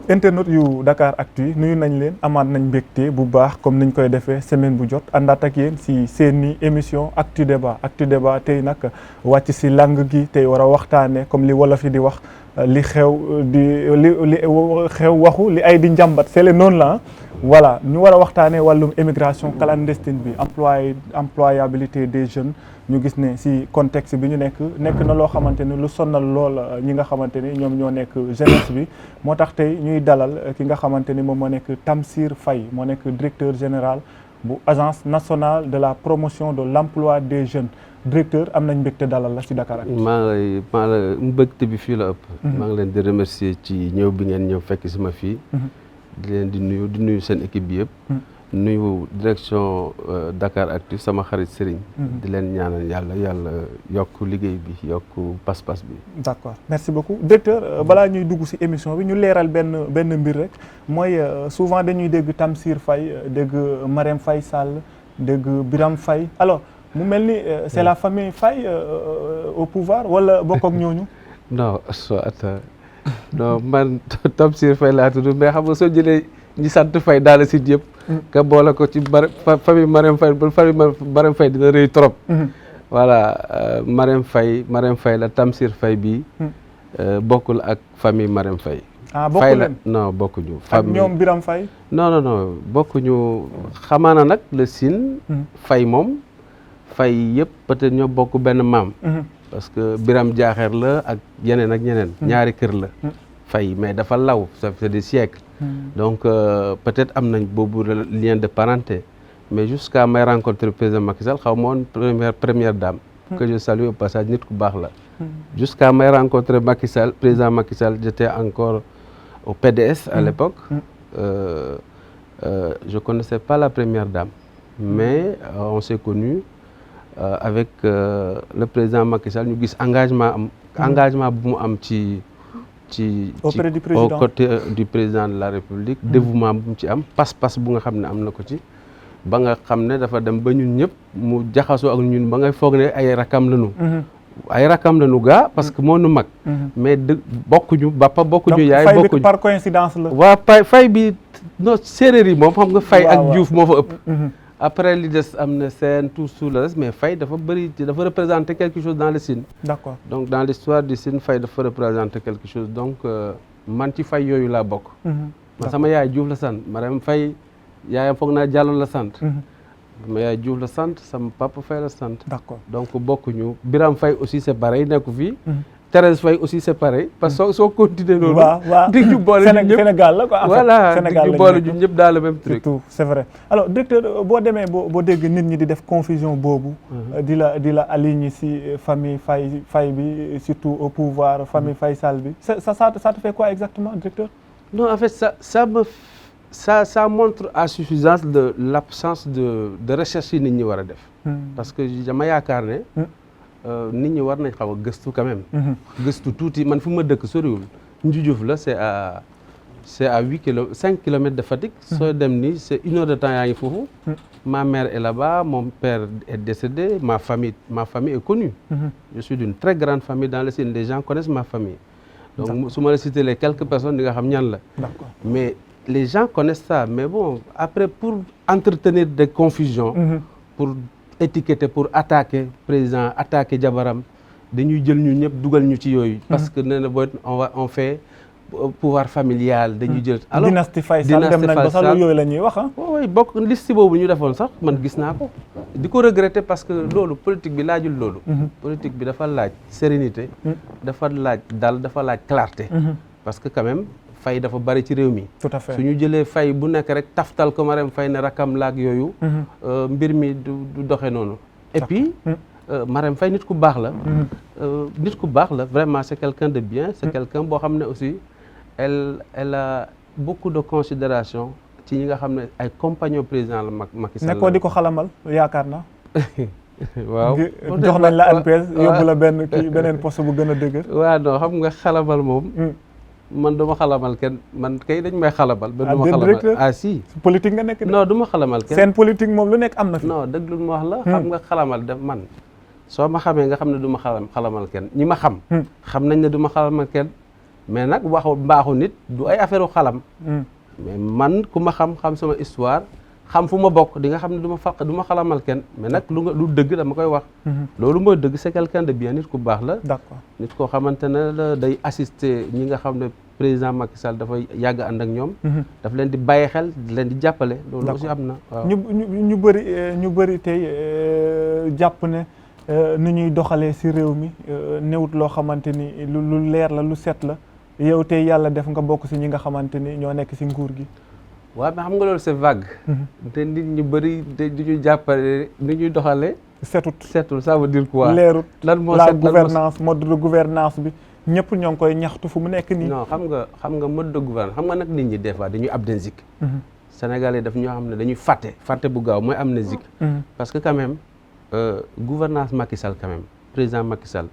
internet yu Dakaractu nuyu nañ leen amaat nañ mbégte bu baax comme niñ koy defee semaine bu jot àndaat ak yéen si seeni émission Actu Débat tey nag wàcc si lang gi tey war a waxtaanee comme li wolof yi di wax li xew li xew waxu li ay di njàmbat c'est le noonu la voilà ñu war a waxtaanee wàllum immigration clandestine bi employabilité des jeunes. ñu gis ne si contexte bi ñu nekk na loo xamante ni lu sonnal lool ñi nga xamante ni ñoom ñoo nekk jeunesse bi moo tax tey ñuy dalal ki nga xamante ni moom moo nekk Tamsir Faye moo nekk directeur général bu agence nationale de la promotion de l'emploi des jeunes directeur am nañ mbégte dalal la si Dakaractu. maa la mbégte bi fii la ëpp. maa ngi leen di remercier ci ñëw bi ngeen ñëw fekk si ma fii. di leen di nuyu seen équipe bi yëpp. nuyu direction Dakaractu sama xarit Serigne. di leen ñaanal yàlla yokk liggéey bi yokk pas-pas bi. d'accord merci beaucoup directeur balaa ñuy dugg ci émission bi ñu leeral benn mbir rek mooy souvent dañuy dégg Tamsir Faye dégg Marème Faye Sall dégg Birame Faye alors mu mel ni c'est la famille Faye au pouvoir wala bokk ak ñooñu. non non man Tamsir Faye laa tudd mais xam nga soo jëlee ñi sant Faye daal si yëpp. nga boole ko ci famille Marème Faye ba famille Marème Faye dina rëy trop. voilà Marème Faye la Tamsir Faye bii. bokkul ak famille Marème Faye. ah bokkul leen non bokkuñu. ak ñoom Birame Faye. non bokkuñu xamaana nag le Sine. Faye moom Faye yëpp peut-être ñoo bokk benn maam. parce que Birame Diakher la ak yeneen ak ñeneen. ñaari kër la. Faye mais dafa law ça fait des siècles. donc peut-être am nañ boobu lien de parenté mais jusqu'à may rencontrer le président Macky Sall xaw ma woon première dame. que je salue au passage nit ku baax la. jusqu'à may rencontrer président Macky Sall j'étais encore au PDS à l'époque. Je connaissais pas la première dame. mais on s'est connus avec le président Macky Sall ñu gis engagement bu mu am auprès du président au côté du président de la République. dévouement bu mu ci am pas-pas bu nga xam ne am na ko ci. ba nga xam ne dafa dem ba ñun ñëpp mu jaxasoo ak ñun ba ngay foog ne ay rakam lañu gaa parce que moo nu mag. mais bokkuñu bappa bokkuñu yaay bokkuñu par coïncidence la. waa Faye bi non séeréer yi moom xam nga Faye ak Diouf moo fa ëpp. après li des am na seen tout le reste mais Faye dafa représenter quelque chose dans le Sine. D'accord. donc dans l'histoire du Sine Faye dafa représenter quelque chose donc man ci Faye yooyu laa bokk. man sama yaay Diouf la sant Marème Faye yaayam foog naa Diallo la sant. sama yaay Diouf la sant sama papa Faye la sant. D'accord. donc bokkuñu Birame Faye aussi c'est pareil nekku fii. Thérèse Faye aussi c'est pareil parce que soo continuer loolu. waaw dig ñu boole ñun ñëpp Sénégal la quoi. voilà dig ñu boole ñun ñëpp dans le même truc. surtout c'est vrai alors directeur boo demee boo dégg nit ñi di def confusion boobu. di la aligner ci famille Faye bi surtout au pouvoir famille Faye Sall bi ça te fait quoi exactement directeur. non en fait ça montre à suffisance de l'absence de recherche yi nit ñi war a def. parce que dama yaakaar ne. nit ñi war nañ xaw a gëstu quand même. gëstu tuuti man fu ma dëkk soriwul. Ndioudiouf la c'est à 5 kilomètres de Fatick. soo dem ni c'est 1 heure de temps yaa ngi foofu. ma mère est là-bas mon père est décédé ma famille est connue. je suis d'une très grande famille dans le Sine les gens connaissent ma famille. donc su ma la citer les quelques personnes di nga xam ñan la. D'accord. mais les gens connaissent ça mais bon après pour entretenir des confusions. pour étiqueter pour attaquer président attaquer jabaram dañuy jël ñu ñëpp dugal ñu ci yooyu. parce que nee na booy on fait pouvoir familial dañuy jël. alors dynastie Faye Sall dem nañ ba sax yooyu la ñuy wax ah. oui bokk liste boobu ñu defoon sax man gis naa ko. di ko regretter parce que loolu politique bi laajul loolu. politique bi dafa laaj sérénité. dafa laaj dal dafa laaj clarté. parce que quand même Faye dafa bari ci réew mi. tout à fait su ñu jëlee Faye bu nekk rek taftal ko Marème Faye ne rakam laag yooyu. mbir mi du doxe noonu. et puis Marème Faye nit ku baax la. nit ku baax la vraiment c'est quelqu'un de bien. c'est quelqu'un boo xam ne aussi elle a beaucoup de considération ci ñi nga xam ne ay compagnons président la Macky Sall. nekkoo di ko xalamal yaakaar naa. waaw jox nañ la ANPS yóbbu la beneen poste bu gën a dëgër. waaw non xam nga xalamal moom. man du ma xalamal kenn man kay dañ may xalamal. ba du ma xalamal ah si. politique nga nekk de. non du ma xalamal kenn. seen politique moom lu nekk am na fi. non dëgg lu ma wax la. xam nga xalamal def man. soo ma xamee nga xam ne du ma xalamal kenn ñi ma xam. xam nañ ne du ma xalamal kenn mais nag waxu mbaaxu nit du ay affaire u xalam mais man ku ma xam sama histoire xam fu ma bokk di nga xam ne du ma xalamal kenn mais nag lu dëgg dama koy wax loolu mooy dëgg c'est quelqu'un de bien nit ku baax la d'accord nit koo xamante ne la day assister ñi nga xam ne président Macky Sall dafay yàgg ànd ak ñoom daf leen di bàyyi xel di leen di jàppale loolu aussi am na waaw ñu bëri tey jàpp ne ni ñuy doxalee ci réew mi newut loo xamante ni lu leer la lu set la yow tey yàlla def nga bokk ci ñi nga xamante ni ñoo nekk ci nguur gi waaw mais xam nga loolu c'est vague te nit ñu bëri te di ñu jàppale ni ñuy doxalee setul ça veut dire quoi leerut lan moo la gouvernance mode de gouvernance bi ñëpp ñoo ngi koy ñaxtu fu mu nekk nii non xam nga mode de gouvernance xam nga nag nit ñi des fois dañuy amnésique Sénégalais daf ñoo xam ne dañuy fàtte bu gaaw mooy amnésique parce que quand même gouvernance Macky Sall quand même président Macky Sall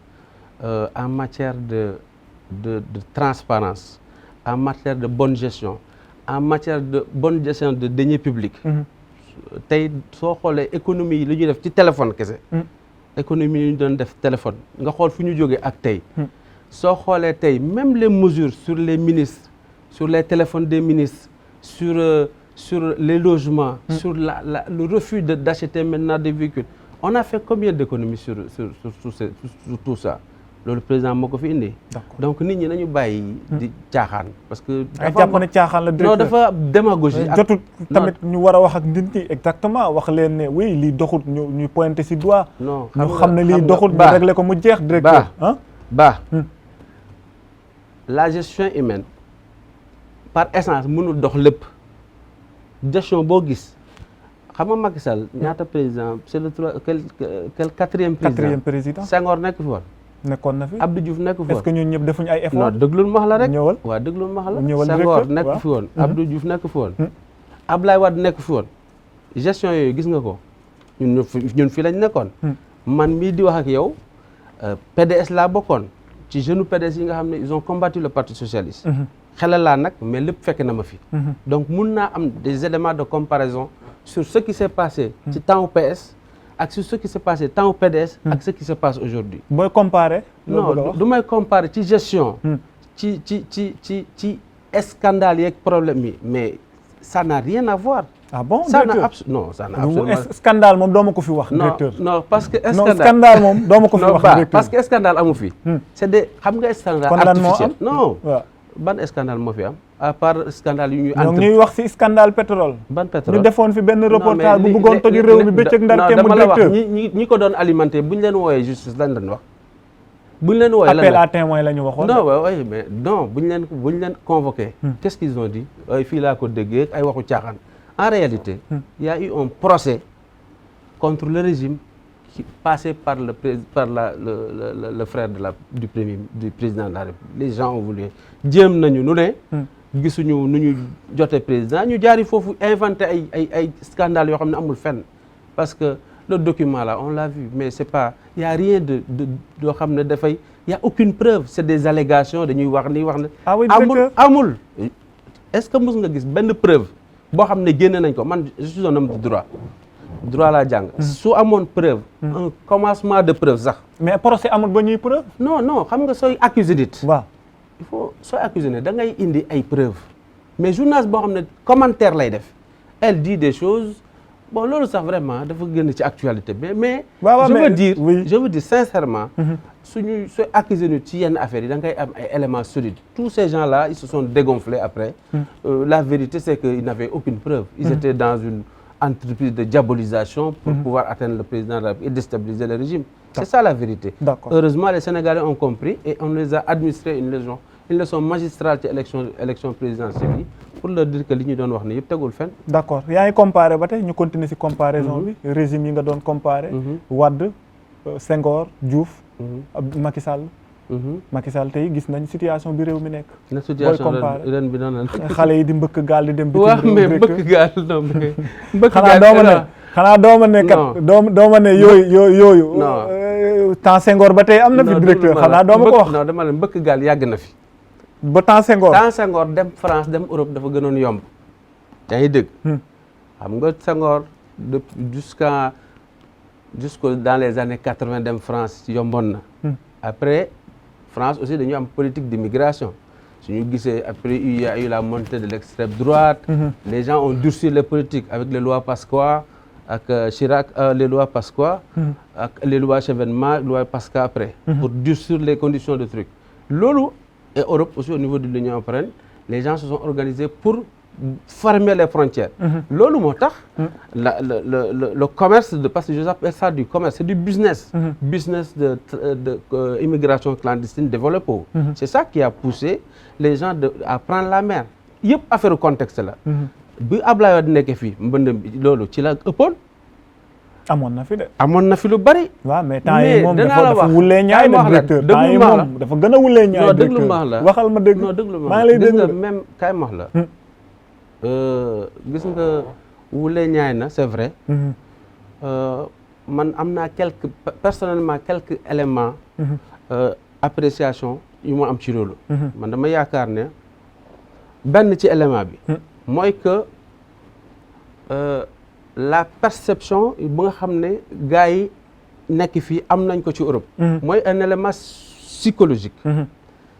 en matière de transparence en matière de bonne gestion en matière de bonne gestion de deniers publics tey soo xoolee économie yi li ñuy def ci téléphone kese économie yi ñu doon def téléphone nga xool fu ñu jógee ak tey soo xoolee tey même les mesures sur les ministres sur les téléphones des ministres sur les logements sur le refus d'acheter maintenant des véhicules on a fait combien d'économies sur tout ça loolu président moo ko fi indi donc nit ñi nañu bàyyi di caaxaan parce que jàpp ne caaxaan la non dafa démagogie jotul tamit ñu war a wax ak nit ñi exactement wax leen ne oui lii doxut ñu pointé ci doigt non ñu xam ne lii doxut ñu réglé ko mu jeex directeur la gestion humaine par essence mënul dox lépp gestion boo gis xam nga Macky Sall ñaata président c'est le quatrième président Senghor nekk fi woon nekkoon na fi Abdou Diouf nekk fi woon est-ce que ñun ñëpp defuñu ay effort non déglul ma wax la rek ñëwal waaw déglul ma wax la ñëwal Senghor nekk fi woon Abdou Diouf nekk fi woon Ablaye Wade nekk fi woon gestion yooyu gis nga ko ñun fii lañ nekkoon man mii di wax ak yow PDS laa bokkoon ci jeune PDS yi nga xam ne ils ont combattu le parti socialiste xelal laa nag mais lépp fekk na ma fi donc mun naa am des éléments de comparaison sur ce qui s'est passé ci temps PS ak sur ce qui s'est passé temps PDS ak ce qui se passe aujourd'hui booy comparer non du may comparer ci gestion ci scandale yeeg problème yi mais ça n'a rien à voir ah bon ça n'a absolument scandale moom doo ma ko fi wax directeur non parce que scandale moom doo ma ko fi wax directeur parce que scandale amu fi c'est des xam nga scandale artificiel non ban scandale moo fi am à part scandale yu ñuy wax ci scandale pétrole ban pétrole ñu defoon fi benn reportage bu bëggoon toji réew mi bëccëg ndar kéem dama la wax ñi ko doon alimenté bu ñu leen wooyee justice lañ doon wax bu ñu leen wooyee appel à témoin la ñu waxoon non oui mais non bu ñu leen convoqué qu'est-ce qu'ils ont dit ay fii laa ko déggee ay waxu caaxaan en réalité il y a eu un procès contre le régime qui passé par le frère du président de la République les gens ont voulu jéem nañu nu ne gisuñu nu ñu jotee président ñu jaari foofu inventé ay scandale yoo xam ne amul fenn parce que le document là on l'a vu mais c'est pas il y a rien de yoo xam ne dafay il y a aucune preuve c'est des allégations dañuy wax ne amul est-ce que mos nga gis benn preuve boo xam ne génne nañ ko man je suis un homme de droit laa jàng su amoon preuve un commencement de preuve sax mais procès amul ba ñuy preuve non xam nga sooy accuser nit waaw il faut sooy accuser nit da ngay indi ay preuve mais journaliste boo xam ne commentaire lay def elle dit des choses bon loolu sax vraiment dafa génn ci actualité mais je veux dire sincèrement sooy accuser nit ci yenn affaires yi da ngay am ay éléments solides tous ces gens là ils se sont dégonflés après la vérité c'est que ils n'avaient aucune preuve ils étaient dans une entreprise de diabolisation pour pouvoir atteindre le président de la République et déstabiliser le régime. C'est ça la vérité. Heureusement, les Sénégalais ont compris et on les a administré une leçon magistrale ci élection présidentielle yi pour leur dire que li ñu doon wax ni yëpp tegul fenn. D'accord yaa ngi comparé ba tey ñu continuer ci comparaison bi régime yi nga doon comparé. Wade Senghor Diouf Macky Sall. Macky Sall tey gis nañ situation bi réew mi nekk. na situation ren bi noonu la. xale yi di mbëkk gaal di dem. waaw mais mbëkk gaal non mais. mbëkk gaal xanaa dooma ne kat dooma ne yooyu. non temps Senghor ba tey am na fi directeur xanaa dooma ko wax. non dama ne mbëkk gaal yàgg na fi. ba temps Senghor dem France dem Europe dafa gënoon yomb. yaa ngi dégg. xam nga Senghor jusqu'au dans les années 80 dem France yomboon na. Après. France aussi dañu am politique d'immigration suñu gisee après il y a eu la montée de l'extrême droite. Les gens ont durci les politiques avec les lois Pasqua ak Chirac les lois Pasqua ak les lois Chevènement loi Pasqua après pour durcir les conditions de truc loolu et Europe aussi au niveau de l'Union européenne les gens se sont organisés pour fermer les frontières loolu moo tax le commerce parce que j'appelle ça du commerce c'est du business business de immigration clandestine développé c'est ça qui a poussé les gens à prendre la mer yëpp affaire contexte la bi Ablaye Wade nekkee fii mbënd bi loolu ci la ëppoon. amoon na fi de. amoon na fi lu bari. waaw mais temps yi moom dafa wulee ñaay de directeur temps yi moom dafa gën a wulee ñaay non déglu ma la waxal ma dégg. non déglu ma maa ngi lay dégg gis nga même kaay ma wax la. gis nga wulee ñaay na c'est vrai. man am naa personnellement quelques éléments. appréciation yu ma am ci loolu. man dama yaakaar ne benn ci élément bi. mooy que la perception bu nga xam ne gars yi nekk fii am nañ ko ci Europe. mooy un élément psychologique.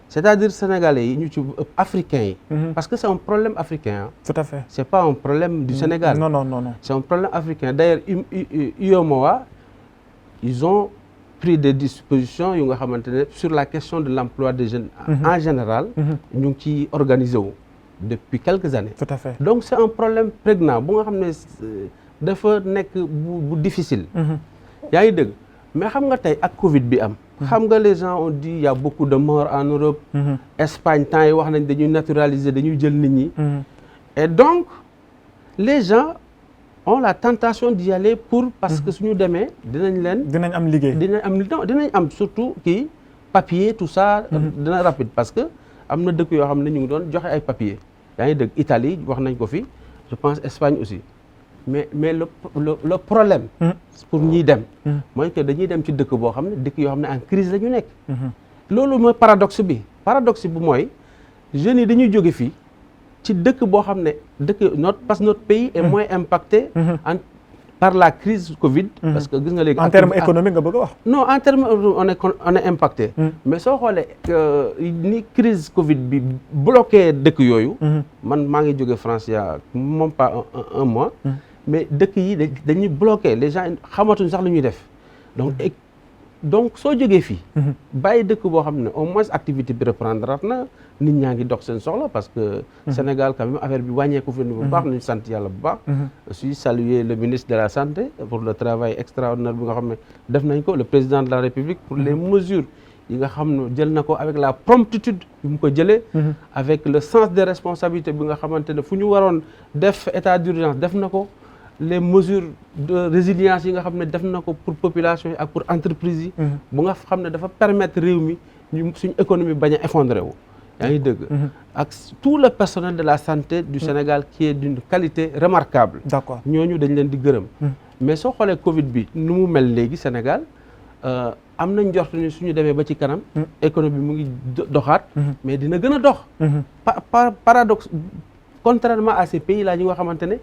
c'est-à-dire sénégalais yi ñu ci africains yi. parce que c'est un problème africain. tout à fait c'est pas un problème du Sénégal. non non non non. c'est un problème africain d'ailleurs UEMOA ils ont pris des dispositions yu nga xamante ne sur la question de l'emploi des jeunes. En général. ñu ngi ciy organiser wu. depuis quelques années. Tout à fait. Donc c'est un problème prégnant bu nga xam ne dafa nekk bu difficile. yaa ngi dëgg mais xam nga tey ak Covid bi am. xam nga les gens ont dit il y a beaucoup de morts en Europe. Espagne temps yi wax nañ dañuy naturaliser dañuy jël nit ñi. Et donc les gens ont la tentation d'y aller parce que suñu demee dinañ am liggéey. dinañ am surtout kii papier tout ça. dina rapide parce que am na dëkk yoo xam ne ñu ngi doon joxe ay papier. yaa ngi dëgg Italie wax nañ ko fi je pense Espagne aussi mais le problème. pour ñiy dem. mooy que dañuy dem ci dëkk boo xam ne dëkk yoo xam ne en crise la ñu nekk. loolu mooy paradoxe bi mooy jeunes yi dañuy jóge fii ci dëkk boo xam ne parce que notre pays est moins impacté. par la crise Covid. parce que gis nga léegi. en termes économiques nga bëgg a wax. non en termes on est impacté. mais soo xoolee ni crise Covid bi bloqué dëkk yooyu. man maa ngi jóge France il y a même pas un mois. mais dëkk yi dañuy bloqué les gens xamatuñ sax lu ñuy def donc soo jógee fii. bàyyi dëkk boo xam ne au moins activité bi reprendre na nit ñaa ngi dox seen soxla parce que. Sénégal quand même affaire bi wàññeeku fi bu baax nañu sant yàlla bu baax. aussi saluer le ministre de la santé pour le travail extraordinaire bi nga xam ne def nañ ko le président de la République pour les mesures yi nga xam ne jël na ko avec la promptitude bi mu ko jëlee. avec le sens des responsabilités bi nga xamante ne fu ñu waroon def état d'urgence def na ko. les mesures de résilience yi nga xam ne def na ko pour population yi ak pour entreprise yi. bu nga xam ne dafa permettre réew mi ñu suñu économie bañ a effondré wu. yaa ngi dëgg. ak tout le personnel de la santé du Sénégal qui est d'une qualité remarquable. D'accord ñooñu dañ leen di gërëm. mais soo xoolee Covid bi nu mu mel léegi Sénégal am nañ njort ni suñu demee ba ci kanam. économie mu ngi doxaat. mais dina gën a dox. paradoxe contrairement à ces pays là ñi nga xamante ne.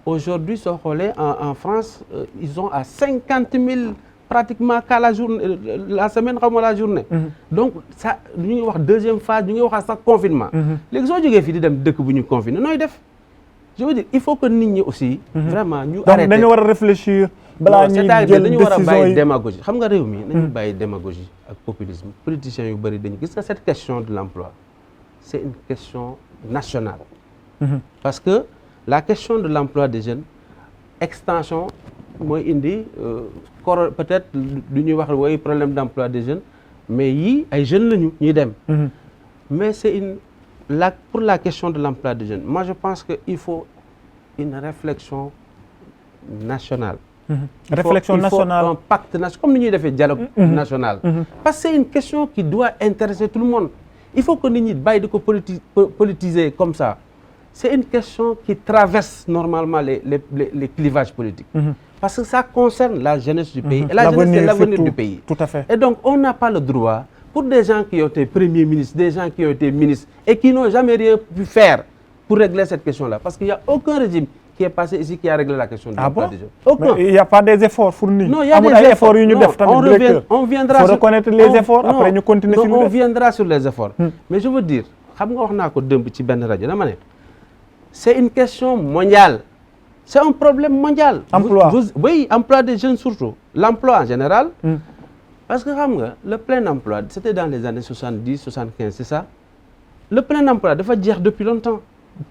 Aujourd'hui soo xoolee en France ils ont à 50 000 pratiquement cas la journée la semaine xaw ma la journée. donc ça ñu ngi wax deuxième phase ñu ngi wax sax confinement. léegi soo jógee fii di dem dëkk bu ñu confiné nooy def. je veux dire il faut que nit ñi aussi. vraiment ñu arrêté donc dañu war a réfléchir. balaa ñuy jël dañu war a décision bàyyi yi démagogie xam nga réew mi nañu bàyyi démagogie ak populisme politiciens yu bëri dañu gis nga cette question de l'emploi c'est une question nationale. parce que la question de l'emploi des jeunes extension mooy indi peut-être du ñuy wax way problème d'emploi des jeunes mais yii ay jeunes lañu ñuy dem. mais c'est pour la question de l'emploi des jeunes moi je pense que il faut une réflexion nationale. réflexion nationale il faut un pacte national comme ni ñuy defee dialogue national. parce que c'est une question qui doit intéresser tout le monde il faut que nit ñi bàyyi di ko politiser comme ça. C'est une question qui traverse normalement les clivages politiques. Parce que ça concerne la jeunesse du pays. Et la jeunesse, c'est l'avenir du pays. Tout à fait. Et donc, on n'a pas le droit, pour des gens qui ont été premiers ministres, des gens qui ont été ministres, et qui n'ont jamais rien pu faire pour régler cette question-là. Parce qu'il n'y a aucun régime qui est passé ici qui a réglé la question de l'emploi des jeunes. Aucun. Mais il n'y a pas des efforts fournis. Non, il y a des efforts. On viendra sur les efforts, après nous continuer sur les efforts. On viendra sur les efforts. Mais je veux dire, xam nga wax naa ko démb ci benn rajo dama ne c'est une question mondiale. C'est un problème mondial. Emploi. Oui, emploi des jeunes surtout. L'emploi en général. Parce que xam nga le plein emploi c'était dans les années 70, 75, c'est ça. Le plein emploi dafa jeex depuis longtemps.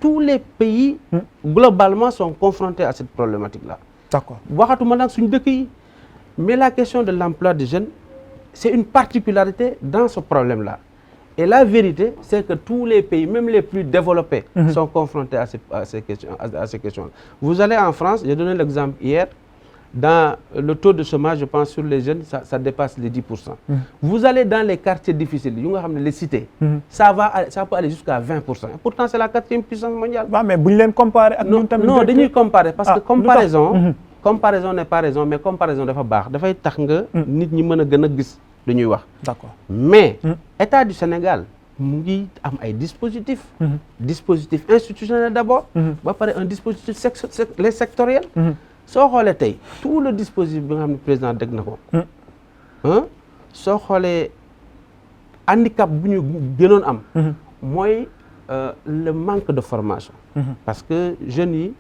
Tous les pays globalement sont confrontés à cette problématique-là. D'accord. Waxatuma nag suñu dëkk yi. Mais la question de l'emploi des jeunes, c'est une particularité dans ce problème-là. Et la vérité, c'est que tous les pays, même les plus développés, sont confrontés à ces questions. Vous allez en France, j'ai donné l'exemple hier, dans le taux de chômage, je pense, sur les jeunes, ça dépasse les 10%. Vous allez dans les quartiers difficiles, les cités, ça peut aller jusqu'à 20%. Pourtant, c'est la 4e puissance mondiale. Mais vous voulez comparer avec nous? Non, dañuy comparer, parce que comparaison n'est pas raison, mais comparaison dafa baax, dafay tax nga nit ñi mën a gën a gis lu ñuy wax. D'accord. Mais État du Sénégal mu ngi am ay dispositifs. Dispositif institutionnel d'abord. ba pare un dispositif les sectoriels. soo xoolee tey tout le dispositif bi nga xam ne président dégg na ko. soo xoolee handicap bu ñu gënoon am. mooy le manque de formation. parce que jeunes yi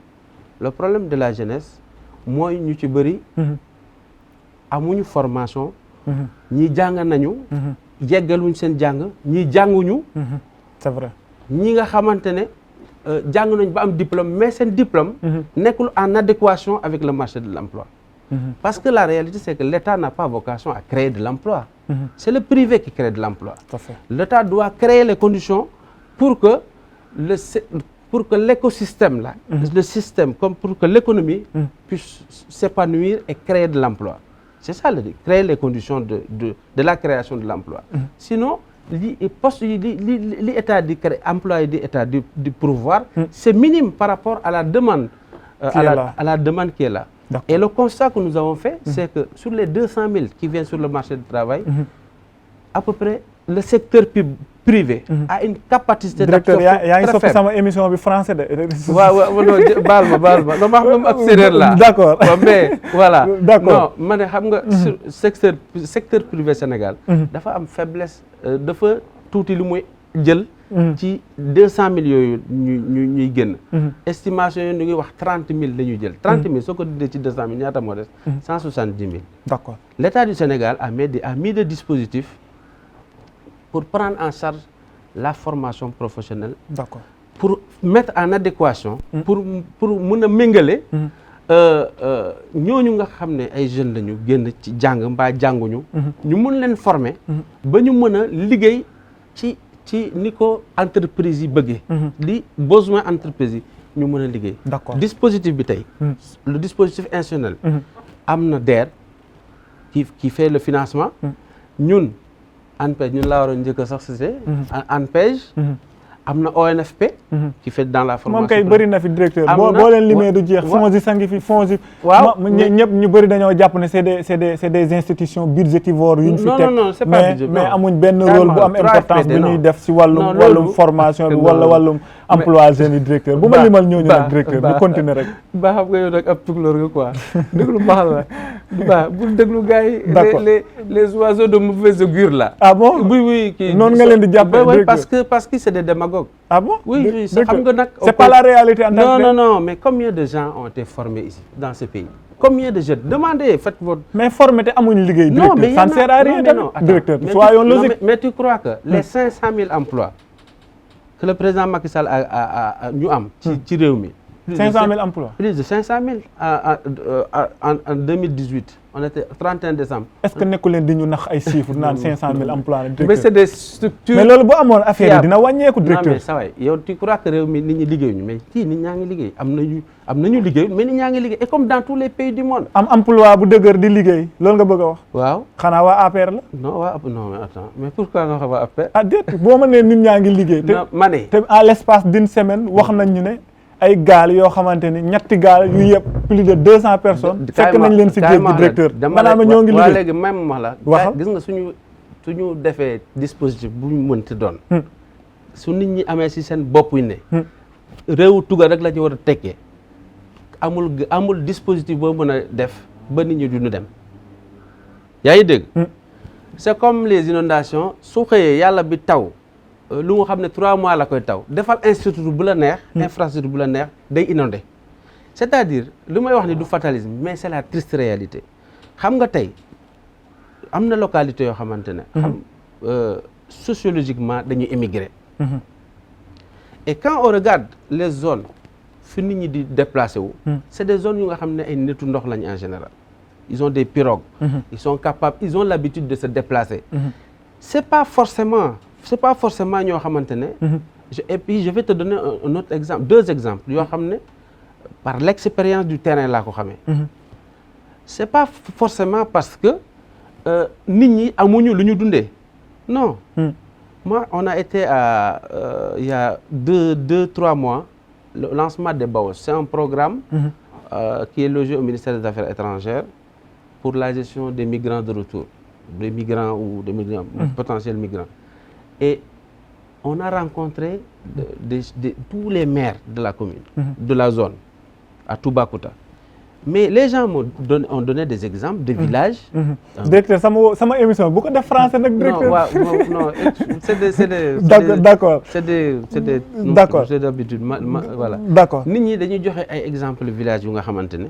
le problème de la jeunesse mooy ñu ci bëri. amuñu formation. ñii jàng nañu. jeggaluñ seen jàng ñii jànguñu. c'est vrai. ñi nga xamante ne jàng nañ ba am diplôme mais seen diplôme. nekkul en adéquation avec le marché de l'emploi. parce que la réalité c'est que l'État n'a pas vocation à créer de l'emploi. C'est le privé qui crée de l'emploi. L'État doit créer les conditions pour que l'écosystème là, le système, comme pour que l'économie puisse s'épanouir et créer de l'emploi. C'est ça, créer les conditions de la création de l'emploi. Sinon, l'État dit emploi et l'État du pourvoir, c'est minime par rapport à la demande, à la demande qui est là. Et le constat que nous avons fait, c'est que sur les 200 000 qui viennent sur le marché du travail, à peu près le secteur privé a une capacité d'absorption très faible. Directeur, il y a une émission en français. Oui, d'accord. Mais voilà. D'accord. Non, le secteur privé Sénégal, il y a une faiblesse. Dafa tuuti lu muy jël ci 200 000 yooyu ñuy génn. Estimation yi ñu ngi wax 30 000 la ñuy jël. 30 000 soo ko dindee ci 200 000 ñaata moo des 170 000. D'accord. L'État du Sénégal a mis des dispositifs pour prendre en charge la formation professionnelle. D'accord. Pour mettre en adéquation. pour mën a méngale. ñooñu nga xam ne ay jeunes lañu génn ci jàng mbaa jànguñu. ñu mën leen former. ba ñu mën a liggéey ci ni ko entreprise yi bëggee. li besoin entreprise yi ñu mën a liggéey. D'accord. Dispositif bi tey. le dispositif institutionnel. am na DER qui fait le financement. ñun ANPEJ ñun laa waroon njëkk a sax cité. ANPEJ. am na ONFP. qui fait dans la formation. moom kay bëri na fi directeur. boo leen limee du jeex. FONGIP sangi fi FONGIP. waaw ñëpp ñu bëri dañoo jàpp ne c'est des institutions budgétivores yu ñu fi teg. non c'est pas budgétivore. mais amuñ benn rôle bu am importance bu ñuy def si wàllum formation bi wala wàllum emploi jeunes yi directeur. bu ma limal ñooñu nag directeur ñu continuer rek. ba xam nga yow nag ab tukulóor nga quoi déglu baax la ba bul déglu gars yi. d'accord les oiseaux de mauvaise augure là. ah bon oui kii noonu nga leen di jàppee directeur parce que c'est des démagogues. Ah bon? Oui, ça xam nga nag. C'est pas la réalité en tant que non, mais combien de gens ont été formés ici, dans ce pays? Combien de jeunes? Demandez, faites votre... Mais formés, amuñ liggéey, directeur. Non, mais ça ne sert à rien, directeur. Soyons logiques. Mais tu crois que les 500 000 emplois que le président Macky Sall a ñu am ci réew mi. 500 000 emplois. Plus de 500 000 en 2018. On était 31 décembre. Est-ce que nekku leen di ñu nax ay chiffres naan 500 000 emplois directeur? Mais c'est des structures. Mais loolu bu amoon affaire yi dina wàññeeku directeur. Non mais ça va yow tu crois que réew mi nit ñi liggéeyuñu mais kii nit ñaa ngi liggéey am nañu liggéey mais nit ñaa ngi liggéey et comme dans tous les pays du monde. am emploi bu dëgër di liggéey loolu nga bëgg a wax. waaw xanaa waa APR la. non mais attends mais pourquoi nga wax waa APR. ah déet boo ma nee nit ñaa ngi liggéey. non ma ne te à l'espace d'une semaine wax nañ ñu ne. ay gaal yoo xamante ni ñetti gaal yu yëpp plus de 200 personnes. fekk nañ leen si géej gi directeur. maanaam ñoo ngi liggéey léegi même wax la. waxal gis nga suñu defee dispositif bu ñu mënti doon. su nit ñi amee si seen bopp yi ne. réewu tugal rek la ñu war a tekkee amul dispositif boo mën a def ba nit ñi duñu dem. yaa ngi dégg. c'est comme les inondations su xëyee yàlla bi taw lu nga xam ne 3 mois la koy taw defal infrastructure bu la neex. infrastructure bu la neex day inondé. c'est-à-dire lu may wax ni du fatalisme mais c'est la triste réalité xam nga tey am na localité yoo xamante ne. Sociologiquement dañuy émigrer. Et quand on regarde les zones fi nit ñi di déplacé wu. c'est des zones yu nga xam ne ay nitu ndox lañ en général. Ils ont des pirogues. Ils sont capables, ils ont l'habitude de se déplacer. C'est pas forcément ñoo xamante ne. Et puis je vais te donner un autre exemple, 2 exemples yoo xam ne par l'expérience du terrain laa ko xamee. C'est pas forcément parce que nit ñi amuñu lu ñu dundee non. Moi on a été à il y a 2-3 mois le lancement des BAOS. C'est un programme qui est logé au ministère des Affaires étrangères pour la gestion des migrants de retour, des migrants ou des migrants potentiels migrants. Et on a rencontré tous les maires de la commune, de la zone, à Toubacouta. Mais les gens ont donné des exemples de villages. Directeur, sama émission bu ko def français nag directeur. Non, c'est des d'accord. C'est des d'accord. C'est d'habitude voilà. D'accord. Nit ñi dañuy joxe ay exemples villages yu nga xamante ne.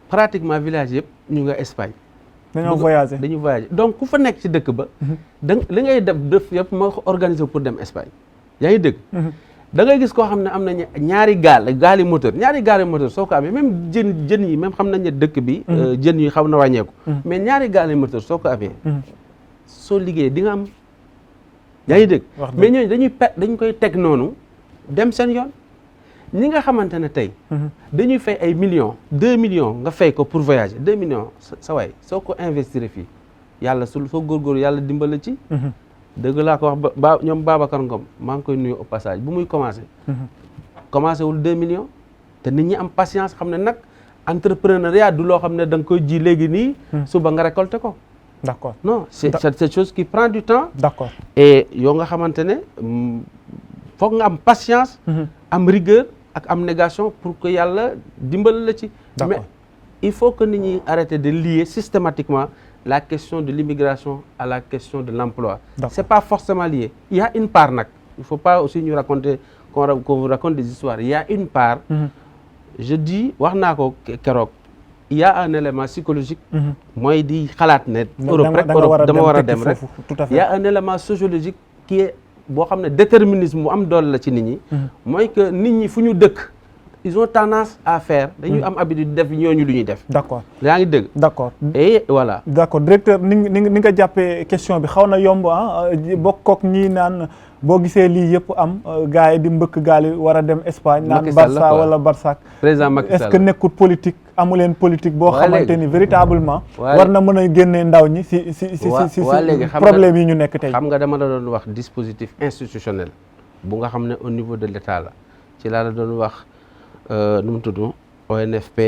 Pratiquement village yëpp ñu nga Espagne. dañoo voyagé donc ku fa nekk ci dëkk ba. li ngay def yëpp ma organiser pour dem Espagne. yaa ngi dëgg. da ngay gis koo xam ne am na ñaari gaali moteur soo ko amee même jën yi même xam nañ ne dëkk bi jën yi xaw na wàññeeku mais ñaari gaali moteur soo ko amee soo liggéey di nga am yaa ngi dëgg mais ñooñu dañ koy teg noonu dem seen yoon ñi nga xamante ne tey dañuy fay ay millions 2 millions nga fay ko pour voyager 2 millions sa waay soo ko investir fii yàlla soo góorgóorlu yàlla dimbala ci dëgg laa ko wax ñoom Babacar Ngom maa ngi koy nuyu au passage bu muy commencé wul 2 millions te nit ñi am patience xam ne nag entrepreneuriat du loo xam ne da nga koy ji léegi nii suba nga récolter ko. D'accord. Non, c'est cette chose qui prend du temps. D'accord. Et yoo nga xamante ne foog nga am patience am rigueur ak am négation pour que yàlla dimbal la ci. Mais il faut que nit ñi arrêter de lier systématiquement la question de l'immigration à la question de l'emploi. C'est pas forcément lié. Il y a une part nag. Il faut pas aussi ñu raconter qu'on vous raconte des histoires. Il y a une part. Je dis wax naa ko keroog. Il y a un élément psychologique. mooy di xalaat ne. Europe rek dama war a dem rek. Il y a un élément sociologique qui est boo xam ne déterminisme bu am doole la ci nit ñi. mooy que nit ñi fu ñu dëkk. Ils ont tendance à faire dañuy am habitude def ñooñu lu ñuy def. D'accord yaa ngi dëgg. D'accord et voilà. D'accord directeur ni nga jàppee question bi xaw na yomb bokkook ñii naan boo gisee lii yëpp am gars yi di mbëkk gaal yi war a dem Espagne. naan Barça wala Barsac. président Macky Sall est-ce que nekkul politique amu leen politique boo xamante ni véritablement. war na mën a génnee ndaw ñi si problème yi ñu nekk tey. xam nga dama la doon wax dispositif institutionnel bu nga xam ne au niveau de l'État la ci laa la doon wax. nu mu tudd ONFP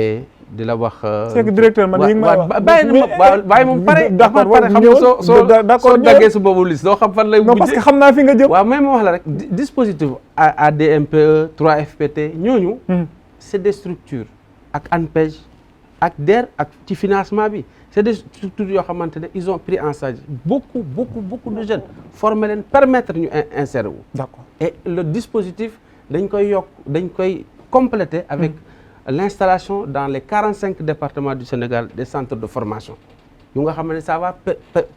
di la wax. c'est que directeur man yi nga may wax bàyyi moom pare. d'accord xam nga soo daggee su boobu liste doo xam fan lay. non parce que xam naa fi nga jëm. waaw même wax la rek dispositif ADMPE 3FPT ñooñu. c'est des structures ak ANPEJ ak DER ak ci financement bi c'est des structures yoo xamante ne ils ont pris en charge beaucoup de jeunes former leen permettre ñu insérer wu. D'accord et le dispositif dañ koy complété avec l'installation dans les 45 départements du Sénégal des centres de formation yu nga xamante ne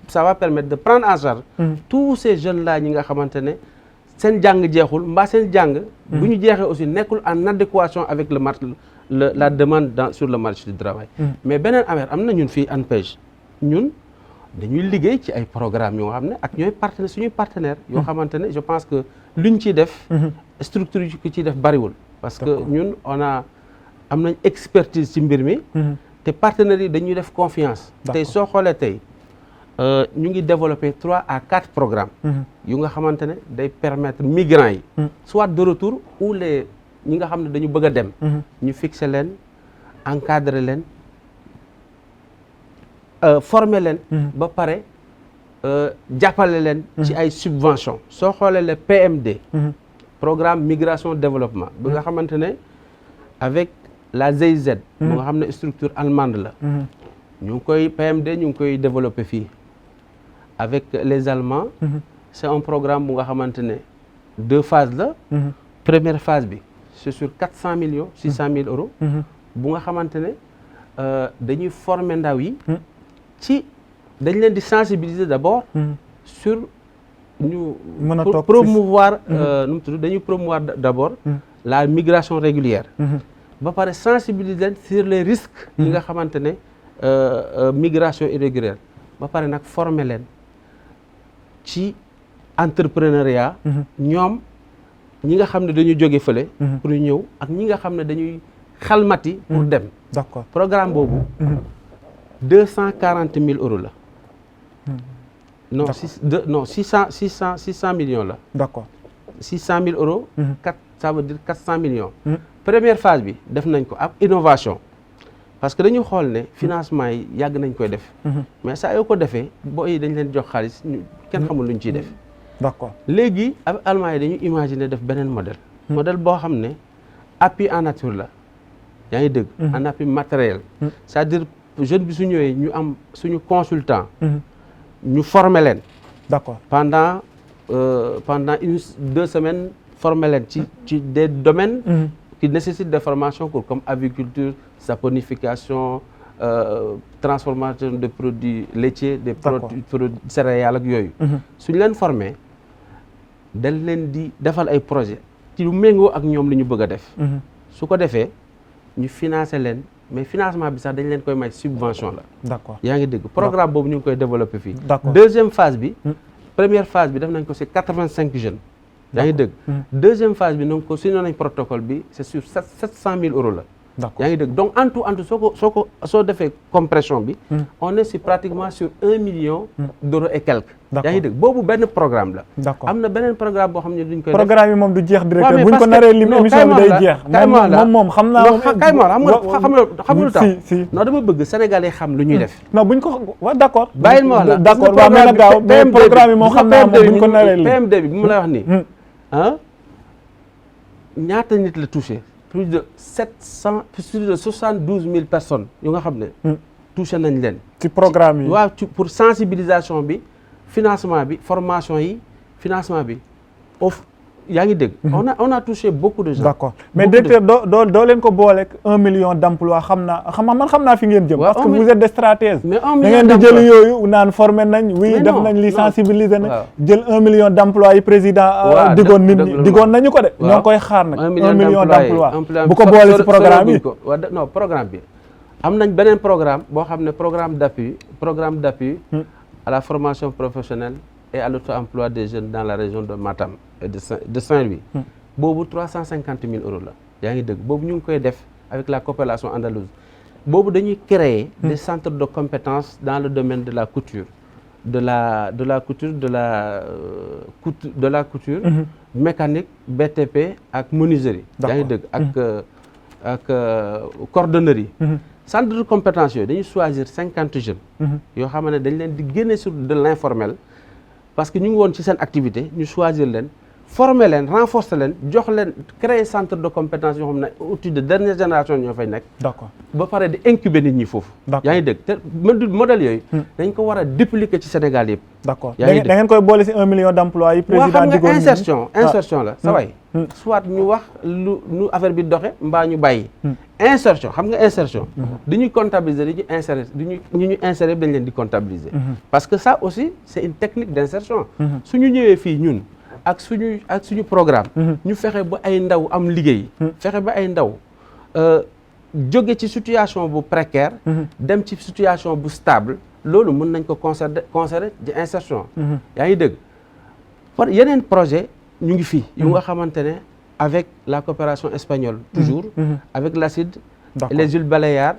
ça va permettre de prendre en charge tous ces jeunes là ñi nga xamante ne seen jàng jeexul mbaa seen jàng bu ñu jeexee aussi nekkul en adéquation avec le marché la demande sur le marché du travail mais beneen affaire am na ñun fii ANPEJ ñun dañuy liggéey ci ay programmes yoo xam ne ak ñooy suñuy partenaires yoo xamante ne je pense que luñ ciy def structure yu ko ciy def bariwul parce que ñun am nañ expertise ci mbir mi te partenaires yi dañuy def confiance tey soo xoolee tey ñu ngi développer 3 à 4 programmes yu nga xamante ne day permettre migrants yi soit de retour ou ñi nga xam ne dañu bëgg a dem ñu fixer leen encadrer leen former leen ba pare jàppale leen ci ay subventions soo xoolee le PMD programme migration développement bi nga xamante ne avec la GIZ bu nga xam ne structure allemande la ñu ngi koy PMD ñu ngi koy développer fii avec les Allemands c'est un programme bu nga xamante ne 2 phases la. Première phase bi c'est sur 400 millions 600 000 euros. bu nga xamante ne dañuy former ndaw yi. ci dañ leen di sensibiliser d'abord. sur ñu promouvoir nu mu tudd dañuy promouvoir d'abord la migration régulière. ba pare sensibiliser leen sur les risques yi nga xamante ne migration irrégulière. ba pare nag former leen ci entrepreneuriat. ñoom ñi nga xam ne dañuy jóge fële. pour ñëw ak ñi nga xam ne dañuy xalmati pour dem. d'accord programme boobu. 240 000 euros la. non non 600 millions la. d'accord 600 000 euros. Ça veut dire 400 millions. Première phase bi def nañ ko ak innovation. parce que dañu xool ne financement yi yàgg nañ koy def. mais saa yoo ko defee boo yi dañ leen jox xaalis kenn xamul luñ ciy def. d'accord léegi ak Allemagne yi dañu imaginer def beneen modèle. modèle boo xam ne appui en nature la. yaa ngi dégg. en appui matériel. c'est-à-dire jeune bi su ñëwee ñu am suñu consultant. ñu former leen. d'accord pendant 2 semaines former leen ci des domaines. qui nécessitent des formations comme aviculture, saponification, transformation de produits laitiers, des produits céréales ak yooyu. suñu leen formé dañ leen di defal ay projet ci lu méngoo ak ñoom li ñu bëgg a def. su ko defee ñu financer leen mais financement bi sax dañ leen koy may subvention la. d'accord yaa ngi dégg programme boobu ñu ngi koy développer fii. d'accord deuxième phase bi. première phase bi def nañ ko c'est 85 jeunes. yaa ngi dégg deuxième phase bi donc signé nañ protocole bi c'est sur 700 000 euros la. d'accord yaa ngi dégg donc en tout soo defee compression bi. on est sur pratiquement sur 1 million d'euros et quelques. yaa ngi dégg boobu benn programme la. d'accord am na beneen programme boo xam ne duñ koy def. programme yi moom du jeex directeur buñ ko naree lim émission bi day jeex. moom xam naa xam nga lu tax. non dama bëgg Sénégalais xam lu ñuy def. non buñ ko waaw d'accord. bàyyil ma wax la d'accord waaw mais nag gaaw mais programme yi moom xam naa moom buñ ko naree lim. PMD bi mu lay wax nii. ñaata nit la touché. plus de 72 000 personnes yu nga xam ne. touché nañ leen. ci programme yi waaw pour sensibilisation bi financement bi formation yi financement bi yaa ngi dégg. on a touché beaucoup de gens. d'accord mais directeur doo leen ko booleeg 1 million d'emplois xam naa fi ngeen jëm. parce que vous êtes des stratèges. mais 1 da million ngeen di jël yooyu naan formé nañ. oui def nañ li sensibiliser nañ. jël 1 million d'emplois yi président. digoon nit ñi digoon nañu ko de. ñoo ngi koy xaar nag 1 million d'emplois bu ko boole ci programme yi. non programme bi am nañ beneen programme boo xam ne programme d'appui à la formation professionnelle et à l'auto-emploi des jeunes dans la région de Matam et de Saint-Louis. boobu 350 000 euros la. yaa ngi dégg boobu ñu ngi koy def avec la coopération andalouse. boobu dañuy créer des centres de compétences dans le domaine de la couture. de la couture. Mécanique, BTP ak menuiserie. yaa ngi dégg ak cordonnerie. centre de compétences yooyu dañuy choisir 50 jeunes. yoo xam ne dañ leen di génne sur de l'informel. parce que ñu ngi woon ci seen activité ñu choisir leen former leen renforcer leen jox leen créer centre de compétence yoo xam ne outil de dernière génération ñoo fay nekk. d'accord ba pare di incuber nit ñi foofu. yaa ngi dégg te modèle yooyu. dañ ko war a dupliquer ci Sénégal yëpp. d'accord da ngeen koy boole ci 1 million d'emplois yi. président digoon insertion la sa waay. soit ñu wax lu affaire bi doxe mbaa ñu bàyyi. insertion xam nga insertion. dañuy comptabiliser dañuy insérer ñu insérer dañ leen di comptabiliser. parce que ça aussi c'est une technique d'insertion. su ñu ñëwee fii ñun. ak suñu programme. ñu fexe ba ay ndaw am liggéey. fexe ba ay ndaw jóge ci situation bu précaire. dem ci situation bu stable. loolu mën nañ ko considérer di insertion. yaa ngi dégg par yeneen projet ñu ngi fii. yu nga xamante ne avec la coopération espagnole. toujours avec l'ACID. et les huiles baléares.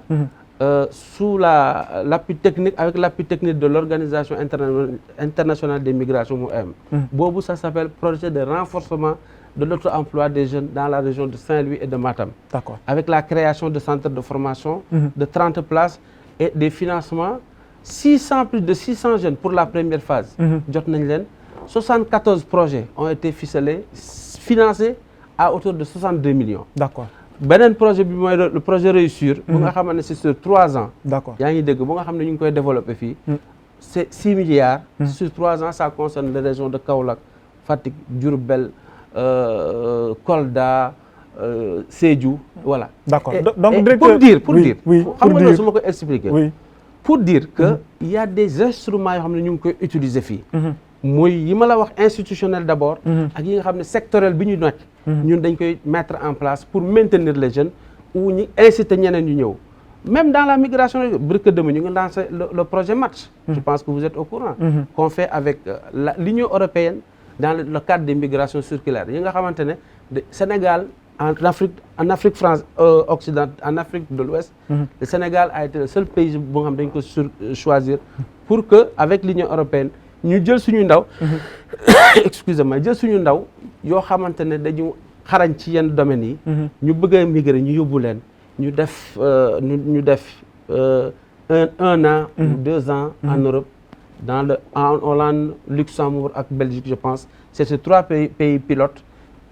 sous l'appui technique avec l'appui technique de l'organisation internationale des migrations MOEM. boobu ça s'appelle projet de renforcement de l'auto-emploi des jeunes dans la région de Saint-Louis et de Matam. D'accord. Avec la création de centres de formation de 30 places et des financements plus de 600 jeunes pour la première phase. jot nañ leen 74 projets ont été ficelés financés à hauteur de 62 millions. D'accord. beneen projet bi mooy le projet réussir. bu nga xamante ne c'est sur 3 ans. d'accord yaa ngi dégg bu nga xam ne ñu ngi koy développer fii. c'est 6 milliards. Sur 3 ans, ça concerne les régions de Kaolack, Fatick, Diourbel, Kolda, Sédhiou, voilà. D'accord. Et, Donc, et directeur, pour dire, xam nga loolu su ma ko expliquer. Oui. Pour dire que il y a des instruments yoo xam ne ñu ngi koy utiliser fii. muy yi ma la wax institutionnel d'abord. ak yi nga xam ne sectoriel bi ñu nekk. ñun dañ koy mettre en place pour maintenir les jeunes ou ñu inciter ñeneen ñu ñëw. Même dans la migration, brique de ñu ngi lancé le projet Match. Je pense que vous êtes au courant. Qu'on fait avec l'Union européenne dans le cadre des migrations circulaires. yi nga xamante ne Sénégal en Afrique France occidentale, en Afrique de l'Ouest, le Sénégal a été le seul pays bu nga xam dañ ko choisir pour que avec l'Union européenne ñu jël suñu ndaw excusez-moi jël suñu ndaw yoo xamante ne dañu xarañ ci yenn domaines yi ñu bëgg a migrer ñu yóbbu leen ñu def un an ou 2 ans en Europe en Hollande, Luxembourg ak Belgique je pense c'est ces 3 pays pilotes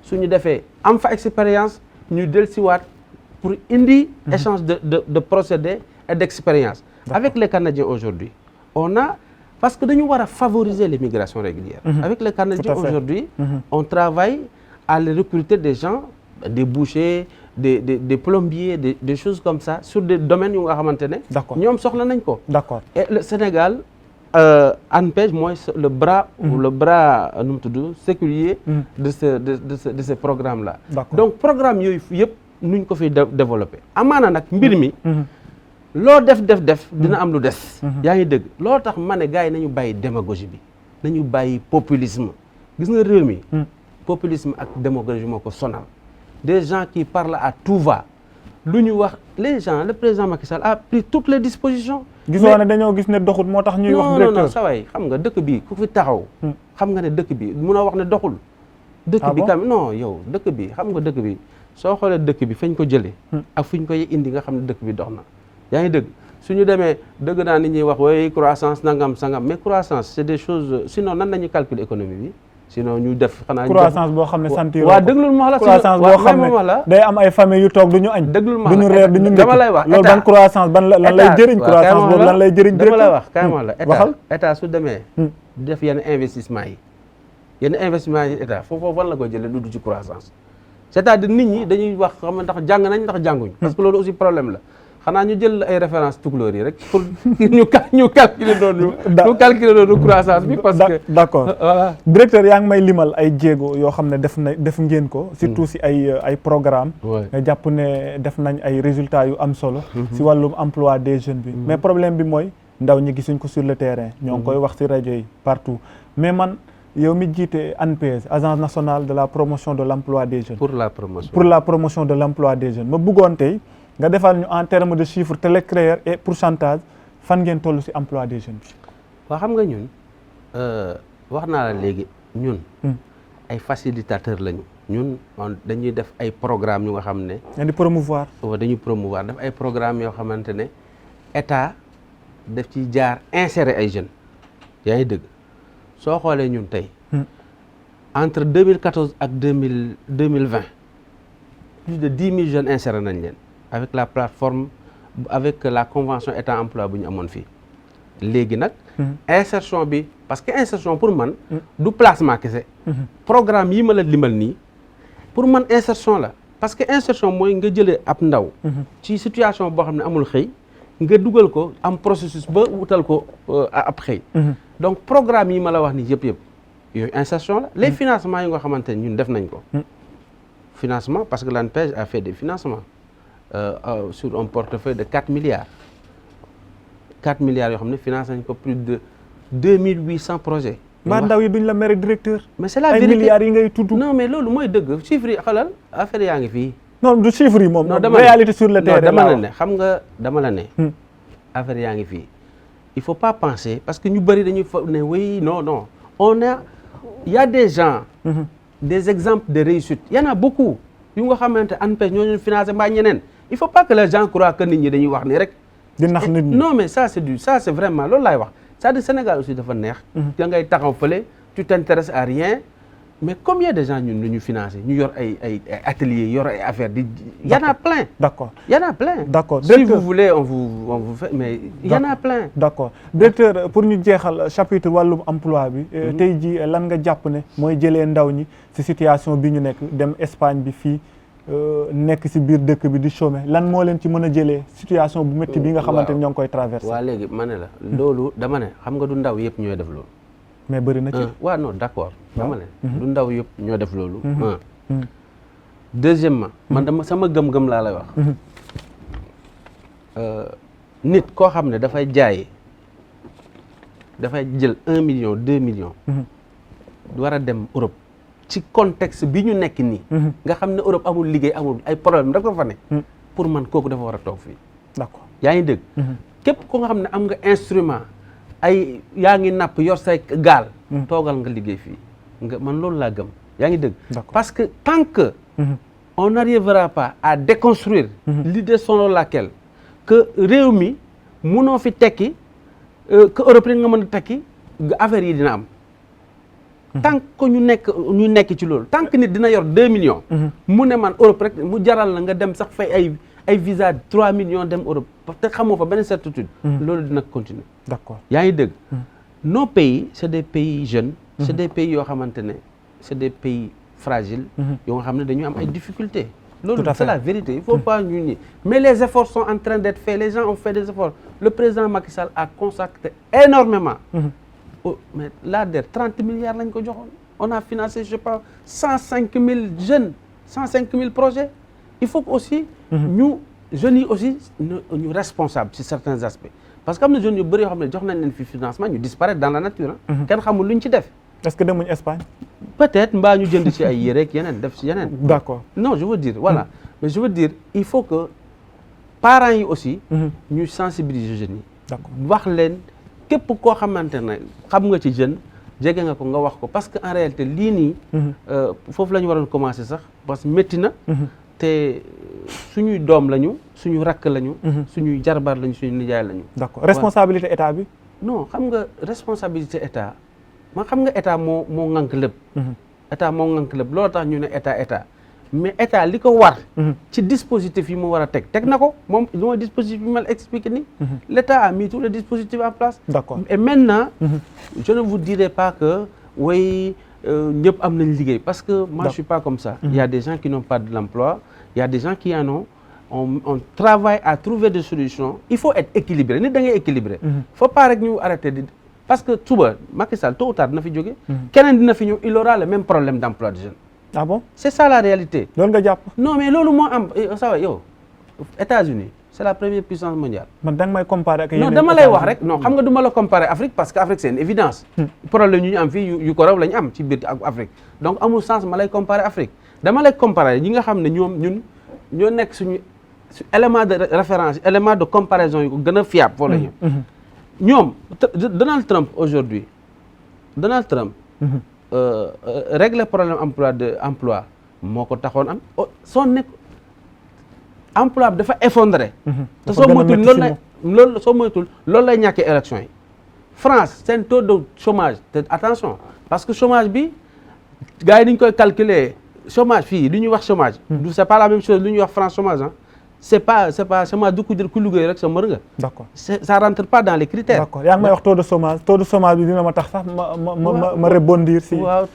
su ñu defee am fa expérience ñu dellusiwaat pour indi échange de procédés et d'expérience. Avec les Canadiens aujourd'hui parce que dañu war a favoriser les migrations régulières. Avec les Canadiens aujourd'hui on travaille à les recruter des gens, des bouchers, des plombiers, des choses comme ça sur des domaines yu nga xamante ne. D'accord. ñoom soxla nañ ko. D'accord. Et le Sénégal ANPEJ mooy le bras nu mu tudd séculier de ce programme là. D'accord. Donc programme yooyu yëpp nuñ ko fiy développer. Amaana nag mbir mi. loo def dina am lu des. yaa ngi dëgg loo tax ma ne gars yi nañu bàyyi démagogie bi nañu bàyyi populisme gis nga réew mi. populisme ak démagogie moo ko sonal. Des gens qui parlent à tout va lu ñu wax les gens le président Macky Sall a pris toutes les dispositions. gisoo ne dañoo gis ne doxul moo tax ñuy wax directeur non sa waay xam nga dëkk bi ku fi taxaw. xam nga ne dëkk bi mun a wax ne doxul. dëkk bi kam non yow dëkk bi xam nga dëkk bi soo xoolee dëkk bi fañ ko jëlee. ak fu ñu koy indi nga xam ne dëkk bi dox na. yaa ngi dëgg suñu demee dëgg naa nit ñuy wax way croissance nangam sangam mais croissance c'est des choses sinon nan nañu calculer économie bi sinon ñu def xanaa croissance boo xam ne sentir waaw déglul ma wax la croissance boo xam ne day am ay famille yu toog du ñu añ déglul ma duñu reer duñu dama lay wax loolu ban croissance ban lan lay jëriñ croissance boobu lan lay jëriñ dama lay wax carrément la waxal état su demee def yenn investissement yi état foofu fan la koy jëlee du ci croissance c'est-à-dire nit ñi dañuy wax xam ne ndax jàng nañ ndax jànguñ parce que loolu aussi problème la xanaa ñu jël ay références tukulóor yi rek pour ñu calculer doonu croissance bi parce que d'accord voilà. Directeur yaa ngi may limal ay jéego yoo xam ne def ngeen ko surtout si ay programme nga jàpp ne def nañ ay résultats yu am solo si wàllum emploi des jeunes bi mais problème bi mooy ndaw ñi gisuñ ko sur le terrain ñoo ngi koy wax si rajo yi partout mais man yow mi jiite ANPEJ agence nationale de la promotion de l'emploi des jeunes pour la promotion de l'emploi des jeunes ma bëggoon tey nga defal ñu en termes de chiffres téléclair et pourcentage fan ngeen toll ci emploi des jeunes bi. waaw xam nga ñun wax naa la léegi ñun. ay facilitateurs lañu. ñun dañuy def ay programmes yu nga xam ne. dañuy promouvoir. dañuy promouvoir def ay programmes yoo xamante ne état daf ci jaar insérer ay jeunes yaa ngi dëgg soo xoolee ñun tey. entre 2014 ak 2020 plus de 10 000 jeunes insérés nañ leen. avec la plateforme avec la convention état emploi bu ñu amoon fii léegi nag insertion bi parce que insertion pour man du placement kese programme yi ma la limal nii pour man insertion la parce que insertion mooy nga jëlee ab ndaw ci situation boo xam ne amul xëy nga dugal ko am processus ba wutal ko ab xëy donc programme yi ma la wax nii yëpp yooyu insertion la les financements yi nga xamante ne ñun def nañ ko financement parce que l'ANPEJ a fait des financements sur un portefeuille de 4 milliards yoo xam ne financé nañ ko plus de 2800 projets. mbaa ndaw yi duñ la mere directeur. mais c'est la vérité ay milliards yi ngay tudd. non mais loolu mooy dëgg chiffres yi xalal affaire yaa ngi fii. non du chiffres yi moom. non réalité sur le terrain dama la ne xam nga dama la ne. affaire yaa ngi fii il faut pas penser parce que ñu bëri dañuy fa ne oui non il y a des gens. des exemples de réussite il y en a beaucoup yu nga xamante ANPEJ ñoo ñu financé mbaa ñeneen. il faut pas que les gens croient que nit ñi dañuy wax nii rek. di nax nit ñi non mais ça c'est vraiment loolu laay wax c'est-à-dire Sénégal aussi dafa neex. da ngay taxaw fële tu t'intéresses à rien mais combien de gens ñun ñu financé ñu yor ay ateliers yor ay affaires y en a plein. D'accord. Y en a plein. D'accord. Si vous voulez on vous fait mais y en a plein. D'accord directeur pour ñu jeexal chapitre wàllum emploi bi. tey jii lan nga jàpp ne mooy jëlee ndaw ñi ci situation bi ñu nekk dem Espagne bi fii nekk ci biir dëkk bi di chômer lan moo leen ci mën a jëlee situation bu métti bi nga xamante ni ñoo ngi koy traversé. waaw léegi ma ne la loolu dama ne xam nga du ndaw yëpp ñooy def loolu. mais bëri na ci. waaw non d'accord. dama ne du ndaw yëpp ñoo def loolu. Deuxièmement man dama sama gëm-gëm laa lay wax. nit koo xam ne dafay jaay dafay jël 1 million 2 millions. war a dem Europe ci contexte bi ñu nekk nii. nga xam ne Europe amul liggéey amul ay problème dafa fa ne. pour man kooku dafa war a toog fii. d'accord yaa ngi dégg. képp ko nga xam ne am nga instrument ay yaa ngi napp yor say gaal. toogal nga liggéey fii nga man loolu laa gëm yaa ngi dégg. parce que tant que. on n'arrivera pas à déconstruire. l'idée selon laquelle que réew mi munoo fi tekki que Europe rek nga mën a tekki affaire yi dina am. tant que ñu nekk ci loolu tant que nit dina yor 2 millions. mu ne man Europe rek mu jaral la nga dem sax fay ay visa 3 millions dem Europe parce que xamoo fa benn certitude. loolu dina continuer. d'accord yaa ngi dégg. nos pays c'est des pays jeunes. c'est des pays yoo xamante ne c'est des pays fragiles. yoo nga xam ne dañu am ay difficultés. loolu c'est la vérité il faut pas ñu ni mais les efforts sont en train d'être faits les gens ont fait des efforts le président Macky Sall a consacré énormément. mais l'ADER 30 milliards lañ ko joxoon on a financé je sais pas 105 000 jeunes 105 000 projets il faut que aussi ñu jeunes yi aussi ñu responsable ci certains aspects parce que am na jeunes yu bëri yoo xam ne jox nañ leen fi financement ñu disparaître dans la nature kenn xamul luñ ci def. est-ce que demuñ Espagne. peut-être mbaa ñu jënd ci ay yére ak yeneen def ci yeneen. d'accord non je veux dire voilà mais je veux dire il faut que parents yi aussi. ñu sensibiliser jeunes yi. d'accord wax leen. képp koo xamante ne xam nga ci jeune jege nga ko nga wax ko parce que en réalité lii nii foofu la ñu waroon commencer sax parce que métti na te suñuy doom lañu suñu rakk lañu suñuy jarbaar lañu suñu nijaay lañu. d'accord responsabilité état bi. non xam nga responsabilité état man xam nga état moo ŋànk lépp. état moo ŋànk lépp loolu tax ñu ne état mais état li ko war. ci dispositif yi mu war a teg na ko moom lu ma dispositif yi ma la expliqué nii. l'état a mis tous les dispositifs en place. d'accord et maintenant. je ne vous dirai pas que way ñëpp am nañ liggéey parce que moi je suis pas comme ça. il y a des gens qui n'ont pas de l'emploi il y a des gens qui en ont on travaille à trouver des solutions il faut être équilibré nit da ngay équilibré. faut pas rek ñu arrêter di parce que suba Macky Sall tôt ou tard dina fi jóge. keneen dina fi ñëw il aura le même problème d'emploi des jeunes. ah bon c'est ça la réalité. loolu nga jàpp. non mais loolu moo am ça yow États-Unis c'est la première puissance mondiale. man da nga may comparer ak non dama lay wax rek non xam nga du ma la comparer Afrique parce que Afrique c'est une évidence. problème ñu am fii yu ko raw la ñu am ci biir Afrique donc amul sens ma lay comparer Afrique dama lay comparer ñi nga xam ne ñun ñoo nekk suñu élément de référence élément de comparaison yu ko gën a fiable foofu la ñu. ñoom Donald Trump aujourd'hui Donald Trump. régler problème emploi moo ko taxoon am soo nekk emploi bi dafa effondré. te soo moytul loolu lay ñàkkee élection yi. France seen taux de chômage te attention parce que chômage bi gars yi ni ñu koy calculer chômage fii lu ñuy wax chômage. c'est pas la même chose lu ñuy wax France chômage c'est pas chômage du ku liggéey rek sa mër nga. d'accord ça rentre pas dans les critères. d'accord yaa ngi may wax taux de chômage bi dina ma tax sax ma rebondir si. waaw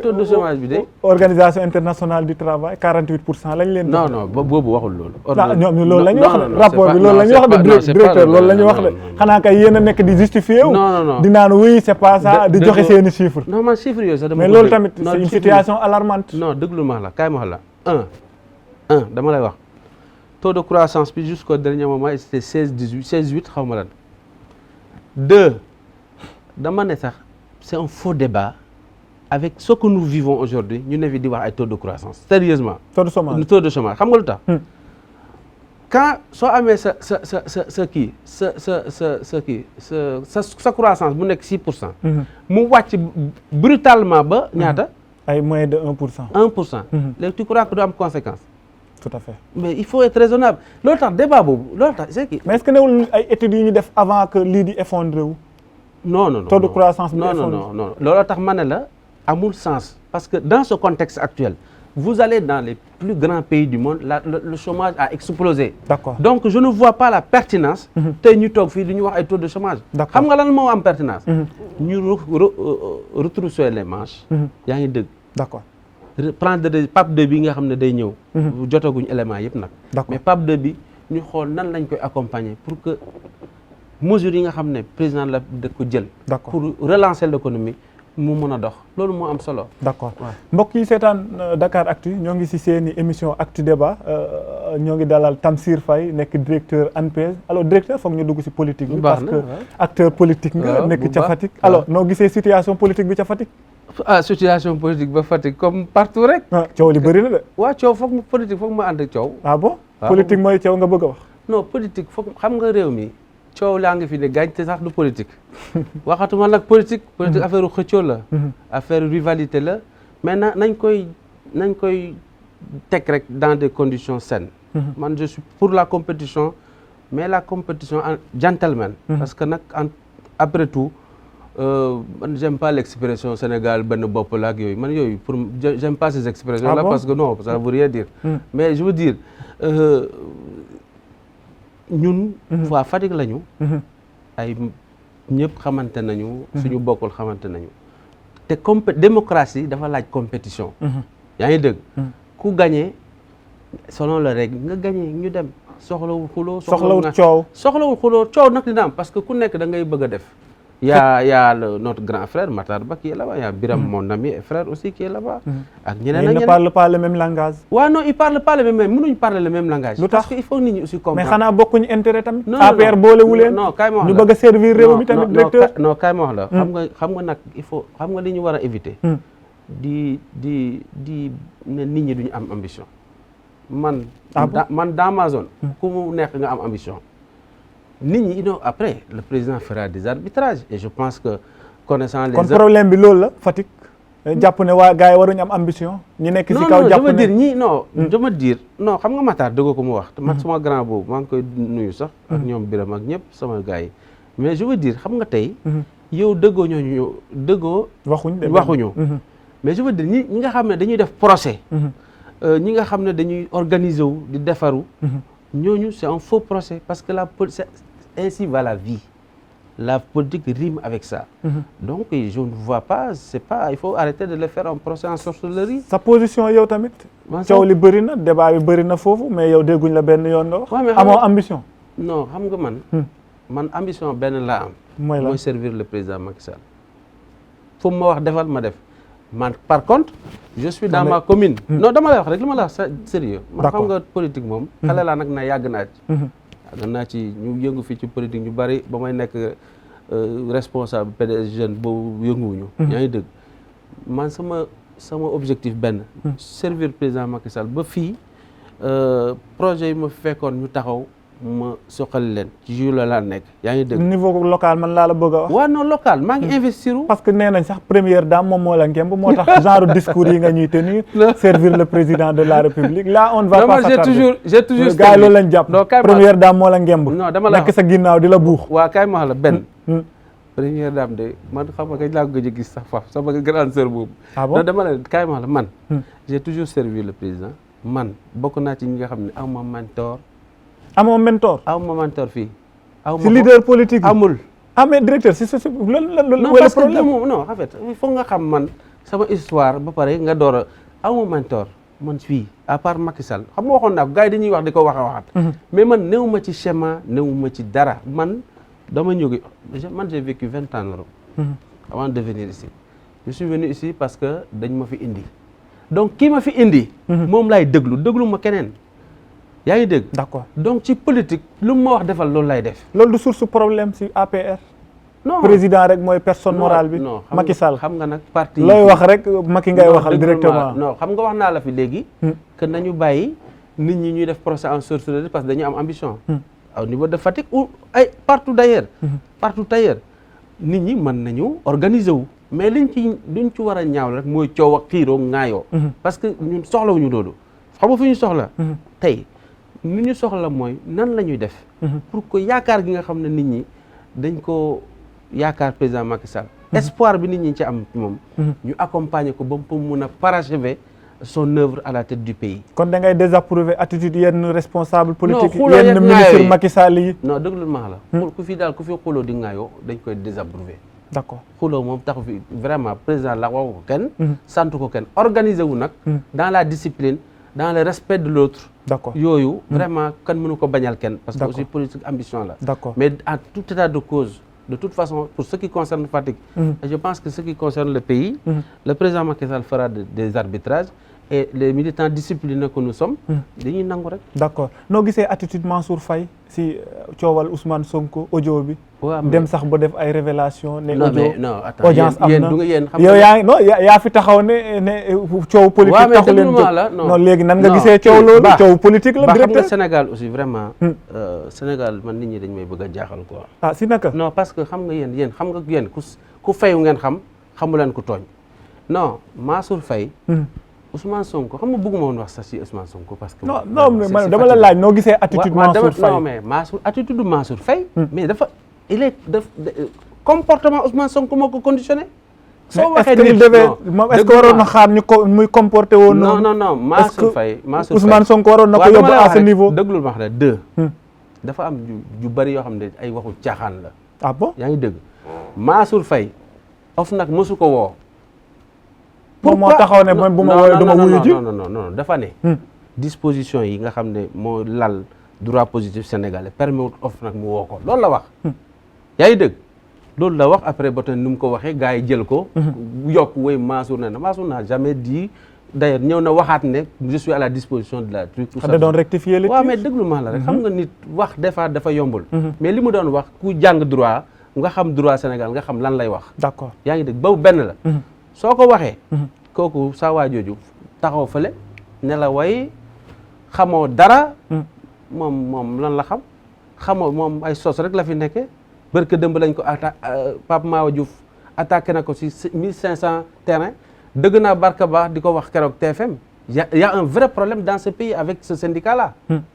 taux de chômage bi de. organisation internationale du travail 48% lañ leen. non boobu waxul loolu. ñoom loolu la ñu wax de rapport bi loolu la ñu wax de directeur loolu la ñu wax de xanaa kay yéen a nekk di justifier wu. non di naan oui c'est pas ça di joxe seeni chiffres. non man chiffres yooyu sax dama. mais loolu tamit c'est une situation alarmante. non déglu ma la kaay ma wax la dama lay wax. taux de croissance bi jusqu'au dernier moment c'était 16-8 xaw ma lan 2 dama ne sax c'est un faux débat avec ce que nous vivons aujourd'hui ñu ne fi di wax ay taux de croissance sérieusement taux de chômage xam nga lu tax quand soo amee sa croissance bu nekk 6% mu wàcc brutalement ba ñaata ay moins de 1%. léegi tu crois que du am conséquence. tout à fait mais il faut être raisonnable loolu tax débat boobu loolu tax c'est que. mais est-ce que newul ay études yu ñu def avant que lii di effondré wu. non taux de croissance bi non loolu tax ma ne la amul sens parce que dans ce contexte actuel vous allez dans les plus grands pays du monde le chômage a explosé. D'accord. Donc je ne vois pas la pertinence tey ñu toog fii di ñu wax ay taux de chômage. Xam nga lan moo am pertinence. ñu retrousser les manches. yaa ngi dëgg. D'accord. prendre PAP 2 bi nga xam ne day ñëw. jotaguñ élément yëpp nag. D'accord. mais PAP 2 bi ñu xool nan lañ koy accompagner pour que mesures yi nga xam ne président la da ko jël. D'accord. pour relancer l'économie mu mën a dox loolu moo am solo. D'accord. mbokk yi seetaan Dakaractu ñoo ngi ci seeni émission Actu Débat ñoo ngi dalal Tamsir Faye nekk directeur ANPEJ alors directeur foog ñu dugg ci politique bi parce que acteur politique nga nekk ca Fatick alors noo gisee situation politique bi ca Fatick. Situation politique ba Fatick comme partout rek. coow li bëri na de. waaw coow foog mu politique foog mu ànd ak coow. ah bon politique mooy coow nga bëgg a wax. non politique foog xam nga réew mi coow laa ngi fi ne gaañ te sax du politique waxatuma nag politique affaire xëccoo la affaire rivalité la mais nañ koy teg rek dans des conditions saines. man je suis pour la compétition mais la compétition en gentleman. parce que nag après tout man j'aime pas l'expression Sénégal benn bopp la ak yooyu man yooyu pour j'aime pas ces expressions là parce que non ça veut rien dire. mais je veux dire ñun waa Fatick lañu ay ñëpp xamante nañu suñu bokkul xamante nañu te démocratie dafa laaj compétition yaa ngi dëgg ku gagné selon le règle nga gagné ñu dem soxlawul xuloo soxlawul coow nag dina am parce que ku nekk da ngay bëgg a def y a notre grand frère Matar Ba qui est là-bas y a Biram mon ami et frère aussi qui est là-bas ak ñeneen ak ñeneen. ils ne parlent pas le même langage. waaw non ils parlent pas le même mënuñ parler le même langage. lu tax parce que il faut nit ñi aussi comprendre. mais xanaa bokkuñu intérêt tamit. non APR boolewu leen. non kaay ma wax la ñu bëgg a servir réew mi tamit directeur. non kaay ma wax la. xam nga nag il faut xam nga li ñu war a éviter. di ne nit ñi duñu am ambition. man dans ma zone. ku mu nekk nga am ambition. nit ñi après le président fera des arbitrages et je pense que connaissant les. kon problème bi loolu la Fatick. jàpp ne waa gars yi waruñu am ambition. ñi nekk ci kaw jàpp ne non je veux dire non xam nga Matar dëgg ko mu wax. man sama grand boobu maa ngi koy nuyu sax. ak ñoom Biram ak ñëpp sama gars yi. mais je veux dire xam nga tey. yow dëggoo ñooñu dëggoo. waxuñu. mais je veux dire ñi nga xam ne dañuy def procès. ñi nga xam ne dañuy organiser wu di defaru. ñooñu c'est un faux procès parce que ainsi va la vie. La politique rime avec ça. Donc je ne vois pas, il faut arrêter de le faire en procès en sorcellerie. Sa position yow tamit. coow li bëri na débat bi bëri na foofu mais yow dégguñ la benn yoon nga wax. amoo ambition. non xam nga man ambition benn laa am. mooy servir le président Macky Sall. fu ma wax defal ma def. man par contre je suis dans ma commune. non dama lay wax rek li ma la wax sérieux. man xam nga politique moom. xale laa nag na yàgg naa ci. yàgg naa ci ñu yëngu fii ci politique ñu bari ba may nekk responsable PDS jeune boobu yënguwuñu. yaa ngi dëgg man sama objectif benn. servir président Macky Sall ba fii projet yi ma fekkoon ñu taxaw ma soxali leen ci jour la laa nekk yaa ngi dëgg. niveau local man laa la bëgg a wax. waaw non local maa ngi investir. parce que nee nañ sax première dame moom moo la ngemb moo tax genre discours yi nga ñuy tenir. servir le président de la République là on ne va pas s'attarder. j'ai toujours gars yi loolu lañ jàpp. première dame moo la ngemb. non dama la nekk sa ginnaaw di la buux. waaw kaay ma wax la benn. première dame de man xam nga kañ laa ko gëj a gis sax faf sama grande sœur boobu. ah bon non dama la kaay ma wax la man. j'ai toujours servi le président man bokk naa ci ñi nga xam ne aw ma mentor. amoo mentor. aw ma mentor fii. aw ma si leader politique amul. ah mais directeur si loolu non parce que non en fait il faut nga xam man sama histoire ba pare nga door a aw ma mentor man fii à part Macky Sall xam nga waxoon naa ko gars yi dañuy wax di ko wax a waxaat. mais man néew ma ci schéma néew ma ci dara man dama ñëw man j'ai vécu 20 ans en Europe. avant de venir ici. je suis venu ici parce que dañ ma fi indi. donc kii ma fi indi. moom laay déglu ma keneen. yaa ngi dégg. d'accord donc ci politique lu mu ma wax defal loolu lay def. loolu du source problème ci APR. non président rek mooy personne morale bi. non Macky Sall xam nga nag parti. looy wax rek Macky ngay waxal directement. non xam nga wax naa la fi léegi. que nañu bàyyi nit ñi ñuy def procès en sorcellerie parce que dañu am ambition. au niveau de Fatick ou partout d'ailleurs. partout ailleurs nit ñi mën nañu organiser wu. mais liñ ci war a ñaaw rek mooy coow ak xiiroo ŋaayoo. parce que ñun soxlawuñu loolu. xam nga fu ñu soxla. tey ni ñu soxla mooy nan la ñuy def. pour que yaakaar gi nga xam ne nit ñi dañ ko yaakaar président Macky Sall espoir bi nit ñi ci am moom ñu accompagner ko ba mu mun a parachever son œuvre à la tête du pays. kon da ngay désapprouver attitude yenn responsable politique xuloo yenn ministre Macky Sall yi. non déglu ma la. ku fi xuloo di ŋaayoo dañ koy désapprouver. d'accord xuloo moom taxu fi vraiment président la waxu ko kenn. sant ko kenn organiser wu nag. dans la discipline dans le respect de l'autre. d'accord yooyu vraiment kan mënu ko bañal kenn. parce que aussi politique ambition la. d'accord mais en tout état de cause. De toute façon, pour ce qui concerne Fatick, je pense que ce qui concerne le pays, le président Macky Sall fera des arbitrages et les militants disciplinés que nous sommes, dañuy nangu rek. d'accord noo gisee attitude Mansour Faye si coowal Ousmane Sonko audio bi. dem sax ba def ay révélation ne audio audience am na yow yaa fi taxaw ne coow politique taxu leen jóg non léegi nan nga gisee coow loolu coow politique la directeur xam nga Sénégal aussi vraiment Sénégal man nit ñi dañ may bëgg a jaaxal quoi ah si naka non parce que xam nga yéen xam nga yéen ku fayu ngeen xamu leen ku tooñ non Mansour Faye Ousmane Sonko xam nga bëgguma woon wax sax si Ousmane Sonko parce que non dama la laaj noo gisee attitude Mansour Faye non mais attitude Mansour Faye mais il est comportement Ousmane Sonko moo ko conditionné. soo waxee nit est-ce que waroon na xaar ñu ko muy comporté woon noonu. non Mansour Faye Ousmane Sonko waroon na ko yóbbu à ce niveau. déglul ma wax la dafa am ju bari yoo xam ne ay waxu caaxaan la. ah bon yaa ngi dégg Mansour Faye of nag mosu ko woo. moom moo taxaw ne bu ma woowee du ma wuyu ji non dafa ne. disposition yi nga xam ne moo lal droit positif sénégalais permettre of nag mu woo ko loolu la wax. yaa ngi dégg loolu la wax après ba tey ni mu ko waxee gars yi jël ko. yokk woy Mansour n'a jamais dit d'ailleurs ñëw na waxaat ne je suis à la disposition de la truc. tout ça da doon rectifier le waaw mais déglu ma la rek. xam nga nit wax des fois dafa yombul. mais li mu doon wax ku jàng droit nga xam droit Sénégal nga xam lan lay wax. d'accord yaa ngi dégg ba benn la. soo ko waxee. kooku saa waa jooju taxaw fële ne la way xamoo dara. moom lan la xamoo moom ay sos rek la fi nekkee barke dëmb lañ ko Pape Mawa Diouf attaqué na ko si 1500 terrain dëgg naa Barka Ba di ko wax keroog TFM y a un vrai problème dans ce pays avec ce syndicat là.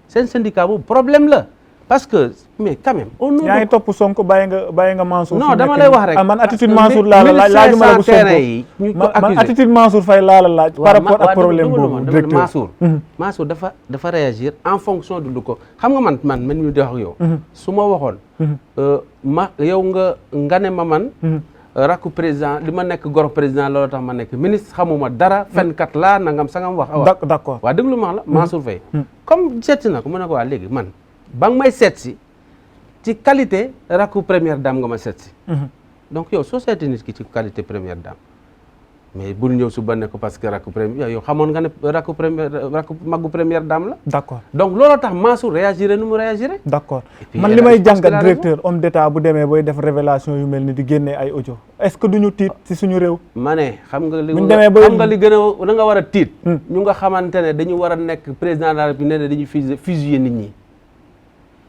seen syndicat boobu problème la parce que mais quand même. yaa ngi topp Sonko bàyyi nga Mansour. non dama lay wax rek man attitude Mansour laa la laaj laajuma la bu Sonko man attitude Mansour Faye laa la laaj. par rapport ak problème boobu directeur Mansour dafa réagir en fonction de lu ko xam nga man ñu di wax ak yow. su ma waxoon. yow nga ne ma man. rakku président li ma nekk goro président loolu tax ma nekk ministre xamuma dara. fenkat laa nangam sangam wax. d'accord waaw déglu ma la Mansour Faye. comme seeti na ko mu ne ko waa léegi man. ba nga may seet si ci qualité rakku première dame nga ma seet si donc yow soo seeti nit ki ci qualité première dame mais bul ñëw su ba ne ko parce que rakku première yow xamoon nga ne rakku maggu première dame la d'accord donc looloo tax Mansour réagiré nu mu réagiré d'accord man li may jàngat directeur homme d'état bu demee booy def révélation yu mel ni di génnee ay audio est-ce que duñu tiit ci suñu réew ma ne xam nga li gën a da nga war a tiit ñu nga xamante ne dañu war a nekk président de la République ne dañuy fusiller nit ñi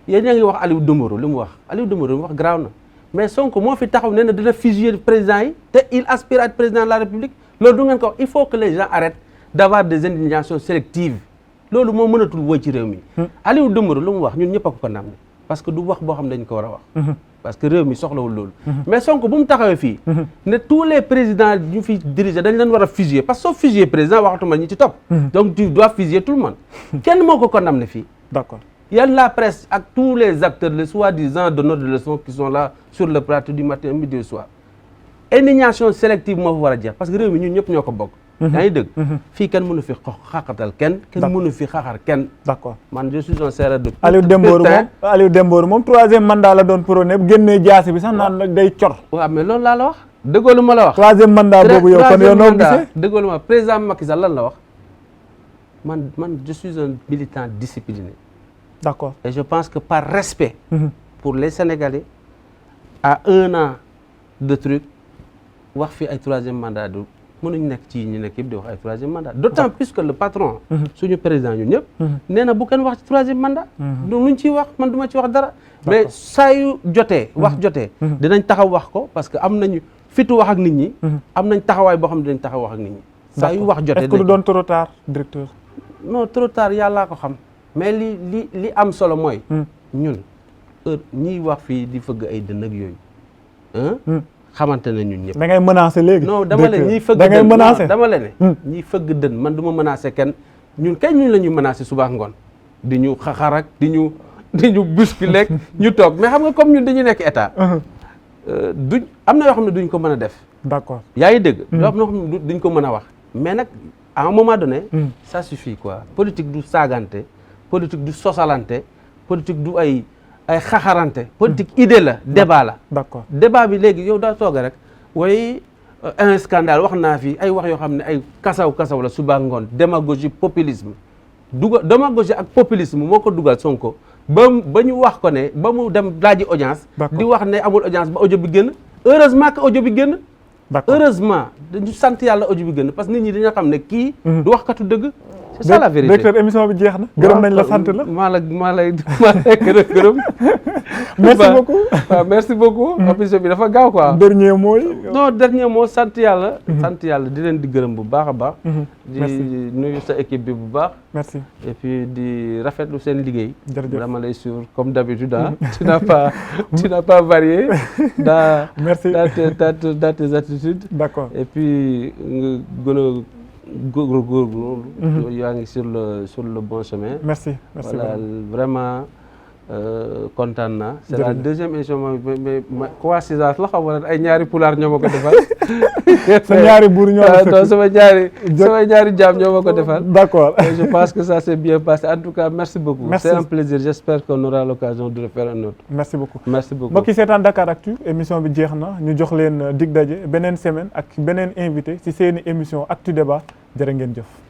yéen ñaa ngi wax Aliou Dembourou li mu wax Aliou Dembourou li mu wax grave na mais Sonko moo fi taxaw nee na dina fusiller président yi te il aspire à être président de la République loolu du ngeen ko wax il faut que les gens arrêtent d'avoir des indignations sélectives loolu moo mënatul woy ci réew mi Aliou Dembourou lu mu wax ñun ñëpp a ko condamné parce que du wax boo xam ne dañ ko war a wax parce que réew mi soxlawul loolu mais Sonko bu mu taxawee fii ne tous les présidents ñu fi diriger dañ leen war a fusiller parce que soo fusiller président waxatuma ñi ci topp donc tu dois fusiller tout le monde kenn moo ko condamné fii d'accord il y a la presse ak tous les acteurs les soi-disant donneurs de leçons qui sont là sur le plateau du matin midi et soir indignation sélective moo fa war a jeex parce que réew mi ñun ñëpp ñoo ko bokk yaa ngi dëgg fii kenn mënu fi xaqatal kenn mënu fi xaxar kenn d'accord man je suis un serreur de Aliou Dembourou moom troisième mandat la doon prôné génnee jaasi bi sax naan nag day cor waaw mais loolu laa la wax dëggoo lu ma la wax troisième mandat boobu yow kon yow noo gisee dëggoo lu ma président Macky Sall lan la wax man je suis un militant discipliné d'accord et je pense que par respect pour les Sénégalais à 1 an de truc wax fi ay troisième mandat du mënuñ nekk ci ñu nekk yëpp di wax ay troisième mandat d'autant plus que le patron suñu président ñun ñëpp nee na bu kenn wax ci troisième mandat luñ ciy wax man du ma ci wax dara mais saa yu jotee wax jotee dinañ taxaw wax ko parce que am nañu fitu wax ak nit ñi am nañ taxawaay boo xam ne dinañ taxaw wax ak nit ñi saa yu wax jotee est-ce que du doon trop tard directeur non trop tard yàllaa ko xam mais li am solo mooy ñun heure ñiy wax fii di fëgg ay dënn ak yooyu xamante ne ñun ñëpp. da ngay menacer léegi. non dama leen ñiy fëgg da ngay dën menacer dama leen ne. ñiy fëgg dën man du ma menacer kenn ñun kay ñun la ñuy menacer suba ak ngoon di ñu xaxarak di ñu bousculer ñu toog mais xam nga comme ñun dañu nekk état. duñ am na yoo xam ne duñ ko mën a def. d'accord yaa ngi dégg. yoo xam ne duñ ko mën a wax mais nag à un moment donné. ça suffit quoi politique du saagante politique du sosalante politique du ay xaxarante. politique idée la débat la. d'accord débat bi léegi yow daa toog rek way un scandale wax naa fi ay wax yoo xam ne ay kasaw la suba ngoon démagogie populisme démagogie ak populisme moo ko dugal Sonko ba ñu wax ko ne ba mu dem laaji audience. di wax ne amul audience ba audio bi génn heureusement que audio bi génn. heureusement dañu sant yàlla audio bi génn parce que nit ñi dañoo xam ne kii. du waxkatu dëgg. c'est ça la vérité directeur émission bi jeex na. gërëm nañ la sant la maa lay gërëm. merci beaucoup waaw merci beaucoup. émission bi dafa gaaw quoi. dernier mot. non dernier mot sant yàlla. sant yàlla di leen di gërëm bu baax a baax. di nuyu sa équipe bi bu baax. merci et puis di rafetlu seen liggéey. jërëjëf dama lay suivre comme d'habitude ah. tu n'as pas varié. merci dans tes attitudes. d'accord et puis nga gën a góorgóorlu. yaa ngi sur le bon chemin. merci voilà vraiment kontaan naa. c'est la deuxième émission mais coïncidence la xam nga ay ñaari pulaar ñoo ma ko defal. sa ñaari buur ñoo ma non sama ñaari jaam ñoo ma ko defal. d'accord je pense que ça s'est bien passé en tout cas merci beaucoup. merci c'est un plaisir j'espère qu'on aura l'occasion de le faire un autre. merci beaucoup mbokk yi seetaan Dakaractu émission bi jeex na ñu jox leen dig daje beneen semaine ak beneen invité ci seeni émission Actu Débat jërë ngeen jëf.